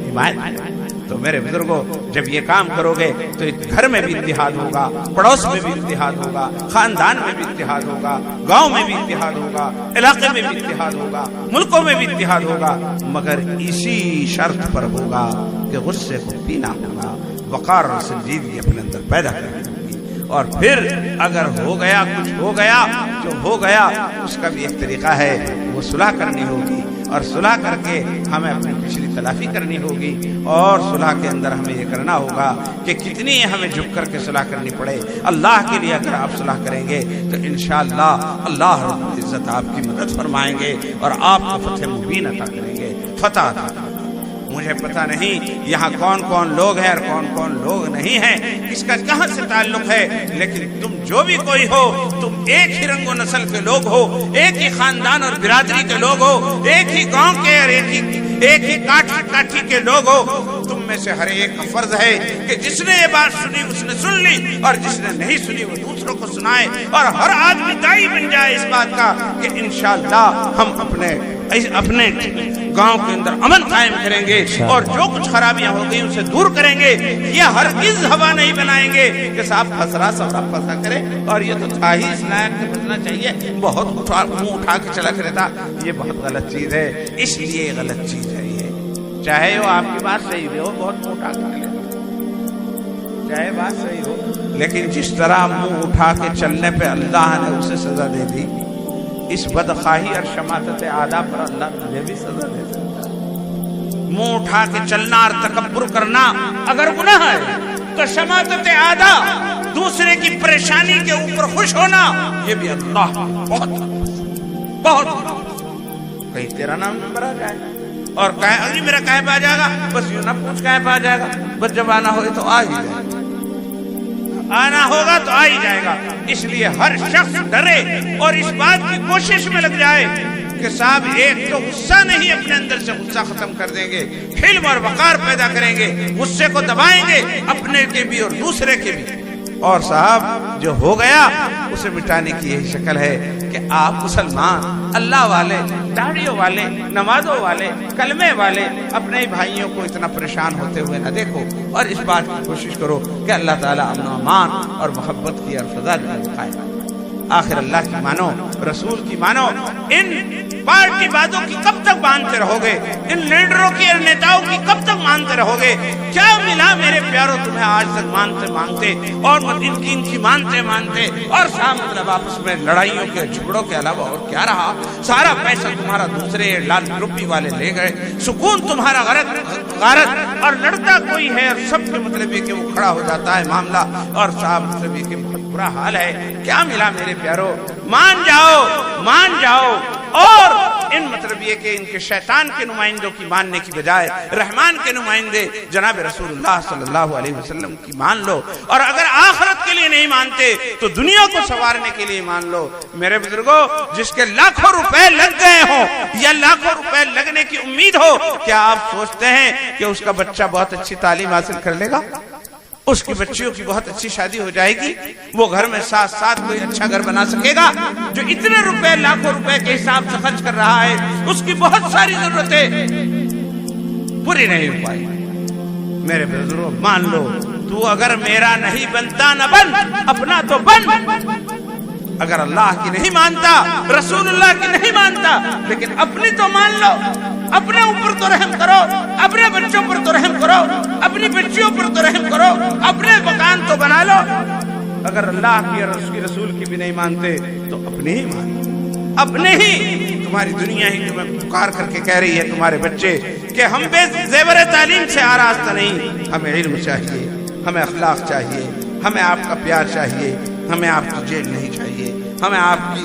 حمایت۔ تو میرے بزرگوں جب یہ کام کرو گے تو گھر میں بھی اتحاد ہوگا، پڑوس میں بھی اتحاد ہوگا، خاندان میں بھی اتحاد ہوگا، گاؤں میں بھی اتحاد ہوگا، علاقے میں بھی اتحاد ہوگا، ملکوں میں بھی اتحاد ہوگا، مگر اسی شرط پر ہوگا کہ غصے کو پینا ہوگا، وقار اور سنجیدگی اپنے اندر پیدا کرنی ہوگی۔ اور پھر اگر ہو گیا کچھ ہو گیا، جو ہو گیا اس کا بھی ایک طریقہ ہے، وہ صلح کرنی ہوگی، اور صلح کر کے ہمیں اپنی پچھلی تلافی کرنی ہوگی، اور صلح کے اندر ہمیں یہ کرنا ہوگا کہ کتنی ہمیں جھک کر کے صلح کرنی پڑے، اللہ کے لیے اگر آپ صلح کریں گے تو انشاءاللہ اللہ رب العزت آپ کی مدد فرمائیں گے اور آپ کو فتح مبین عطا کریں گے، فتح عطا کریں گے۔ مجھے پتہ نہیں یہاں کون کون لوگ ہیں اور کون کون لوگ نہیں ہیں، اس کا کہاں سے تعلق ہے، لیکن تم جو بھی کوئی ہو، تم ایک ہی رنگ و نسل کے لوگ ہو، ایک ہی خاندان اور برادری کے لوگ ہو، ایک ہی گاؤں کے اور ایک ہی کاٹھی کے لوگ ہو۔ تم میں سے ہر ایک کا فرض ہے کہ جس نے یہ بات سنی اس نے سن لی، اور جس نے نہیں سنی وہ دوسروں کو سنائے، اور ہر آدمی داعی بن جائے اس بات کا کہ انشاءاللہ ہم اپنے گاؤں کے اندر امن قائم کریں گے، اور جو کچھ خرابیاں ہو گئی اسے دور کریں گے۔ یہ ہرگز ہوا نہیں بنائیں گے کہ صاحب پھنسرا سورا پھنسا کرے، اور یہ تو تھا ہی اس لائق کہ بچنا چاہیے، بہت منہ اٹھا کے چلا کرے تھا۔ یہ بہت غلط چیز ہے، اس لیے غلط چیز ہے یہ، چاہے وہ آپ کی بات صحیح ہو، بہت منہ اٹھا کے چلے، چاہے بات صحیح ہو، لیکن جس طرح منہ اٹھا کے چلنے پہ اللہ نے اسے سزا دے دی، اس بدخواہی اور شماتت اعلیٰ پر اللہ تجھے بھی سزا دے سکتا ہے۔ منہ اٹھا کے چلنا اور تکبر کرنا اگر گناہ ہے تو شماتت اعلیٰ، دوسرے کی پریشانی کے اوپر خوش ہونا، یہ بھی اللہ بہت کہیں تیرا نام نمبر آ جائے اور کہے اگلی میرا کہے پہ آ جائے گا، بس یوں نہ پوچھ کہے پہ آ جائے گا، بس جب آنا ہوئے تو آ ہی جائے گا، آنا ہوگا تو آ ہی جائے گا۔ اس لیے ہر شخص ڈرے اور اس بات کی کوشش میں لگ جائے کہ صاحب ایک تو غصہ نہیں، اپنے اندر سے غصہ ختم کر دیں گے، حلم اور وقار پیدا کریں گے، غصے کو دبائیں گے، اپنے کے بھی اور دوسرے کے بھی، اور صاحب جو ہو گیا اسے مٹانے کی یہی شکل ہے کہ آپ مسلمان، اللہ والے، داڑھیوں والے، نمازوں والے، کلمے والے اپنے بھائیوں کو اتنا پریشان ہوتے ہوئے نہ دیکھو، اور اس بات کی کوشش کرو کہ اللہ تعالیٰ امن و امان اور محبت کی اور فضا قائم۔ آخر اللہ کی مانو، رسول کی مانو، ان پارٹی بازوں کی کب تک مانتے رہو گے؟ ان لیڈروں کی اور نیتاؤں کی کب تک مانتے رہو گے؟ کیا ملا میرے پیاروں تمہیں آج تک مانتے اور ان کی مانتے اور صاحب مطلب آپس میں لڑائیوں کے جھگڑوں کے علاوہ اور کیا رہا؟ سارا پیسہ تمہارا دوسرے لال ٹوپی والے لے گئے، سکون تمہارا غارت، اور لڑتا کوئی ہے اور سب کے مطلب یہ کہ وہ کھڑا ہو جاتا ہے معاملہ، اور صاحب مطلب یہ کہ بہت برا حال ہے۔ کیا ملا میرے پیاروں؟ مان جاؤ اور ان مطلب یہ کہ ان کے شیطان کے نمائندوں کی ماننے کی بجائے رحمان کے نمائندے جناب رسول اللہ صلی اللہ علیہ وسلم کی مان لو، اور اگر آخرت کے لیے نہیں مانتے تو دنیا کو سنوارنے کے لیے مان لو۔ میرے بزرگوں، جس کے لاکھوں روپے لگ گئے ہوں یا لاکھوں روپے لگنے کی امید ہو، کیا آپ سوچتے ہیں کہ اس کا بچہ بہت اچھی تعلیم حاصل کر لے گا؟ اس کی بچیوں کی بہت اچھی شادی ہو جائے گی؟ وہ گھر میں ساتھ کوئی اچھا گھر بنا سکے گا؟ جو اتنے روپے لاکھوں روپے کے حساب سے خرچ کر رہا ہے، اس کی بہت ساری ضرورتیں پوری نہیں ہو پائی۔ میرے بزرگوں، مان لو، تو اگر میرا نہیں بنتا نہ بن، اپنا تو بن۔ اگر اللہ کی نہیں مانتا، رسول اللہ کی نہیں مانتا، لیکن اپنی تو مان لو، اپنے اوپر تو رحم کرو، اپنے بچوں پر تو رحم کرو، اپنی بچیوں پر تو رحم کرو، اپنے مکان تو بنا لو۔ اگر اللہ کی اور اس کی رسول کی بھی نہیں مانتے تو اپنے ہی مان، اپنے ہی۔ تمہاری دنیا ہی تمہیں پکار کر کے کہہ رہی ہے، تمہارے بچے، کہ ہم بے زیور تعلیم سے آراستہ نہیں، ہمیں علم چاہیے، ہمیں اخلاق چاہیے، ہمیں آپ کا پیار چاہیے، ہمیں آپ کی جیل نہیں چاہیے، ہمیں آپ کی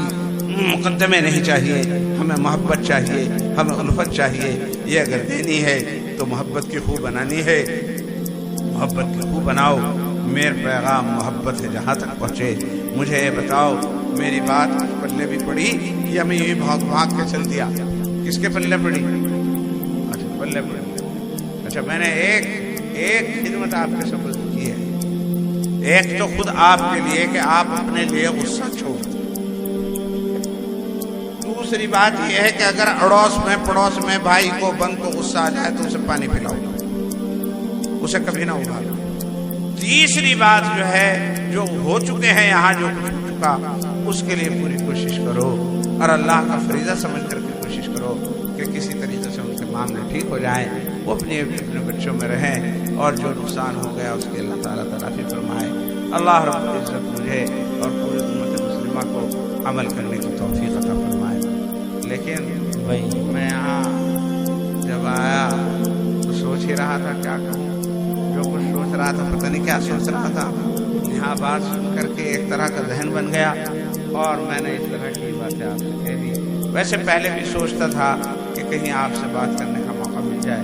مقدمے نہیں چاہیے، ہمیں محبت چاہیے، ہمیں الفت چاہیے۔ یہ اگر دینی ہے تو محبت کی خوب بنانی ہے، محبت کی خوب بناؤ۔ میرا پیغام محبت ہے، جہاں تک پہنچے مجھے یہ بتاؤ، میری بات کس پلے بھی پڑی یا میں یوں بھاگ کے چل دیا؟ کس کے پلے پڑی؟ اچھا، پلے پڑی۔ اچھا، میں نے ایک خدمت آپ کے سبب کی ہے، ایک تو خود آپ کے لیے کہ آپ اپنے لیے غصہ چھوڑ۔ دوسری بات یہ ہے کہ اگر اڑوس میں پڑوس میں بھائی کو بند کو غصہ آ جائے تو اسے پانی پلاؤ، اسے کبھی نہ ابالو۔ تیسری بات جو ہے، جو ہو چکے ہیں یہاں، جو کچھ ہو چکا، اس کے لیے پوری کوشش کرو، اور اللہ کا فریضہ سمجھ کر کے کوشش کرو کہ کسی طریقے سے ان کے معاملے ٹھیک ہو جائیں، وہ اپنے بچوں میں رہیں، اور جو نقصان ہو گیا اس کے اللہ تعالیٰ تلافی فرمائے۔ اللہ رب العزت مجھے اور پوری امت مسلمہ کو عمل کرنے کی توفیق عطا فرمائے۔ لیکن میں یہاں جب آیا تو سوچ ہی رہا تھا کیا کہوں، جو کچھ سوچ رہا تھا پتہ نہیں کیا سوچ رہا تھا، یہاں بات سن کر کے ایک طرح کا ذہن بن گیا، اور میں نے اس طرح کی باتیں آپ سے کہہ دی۔ ویسے پہلے بھی سوچتا تھا کہ کہیں آپ سے بات کرنے کا موقع مل جائے،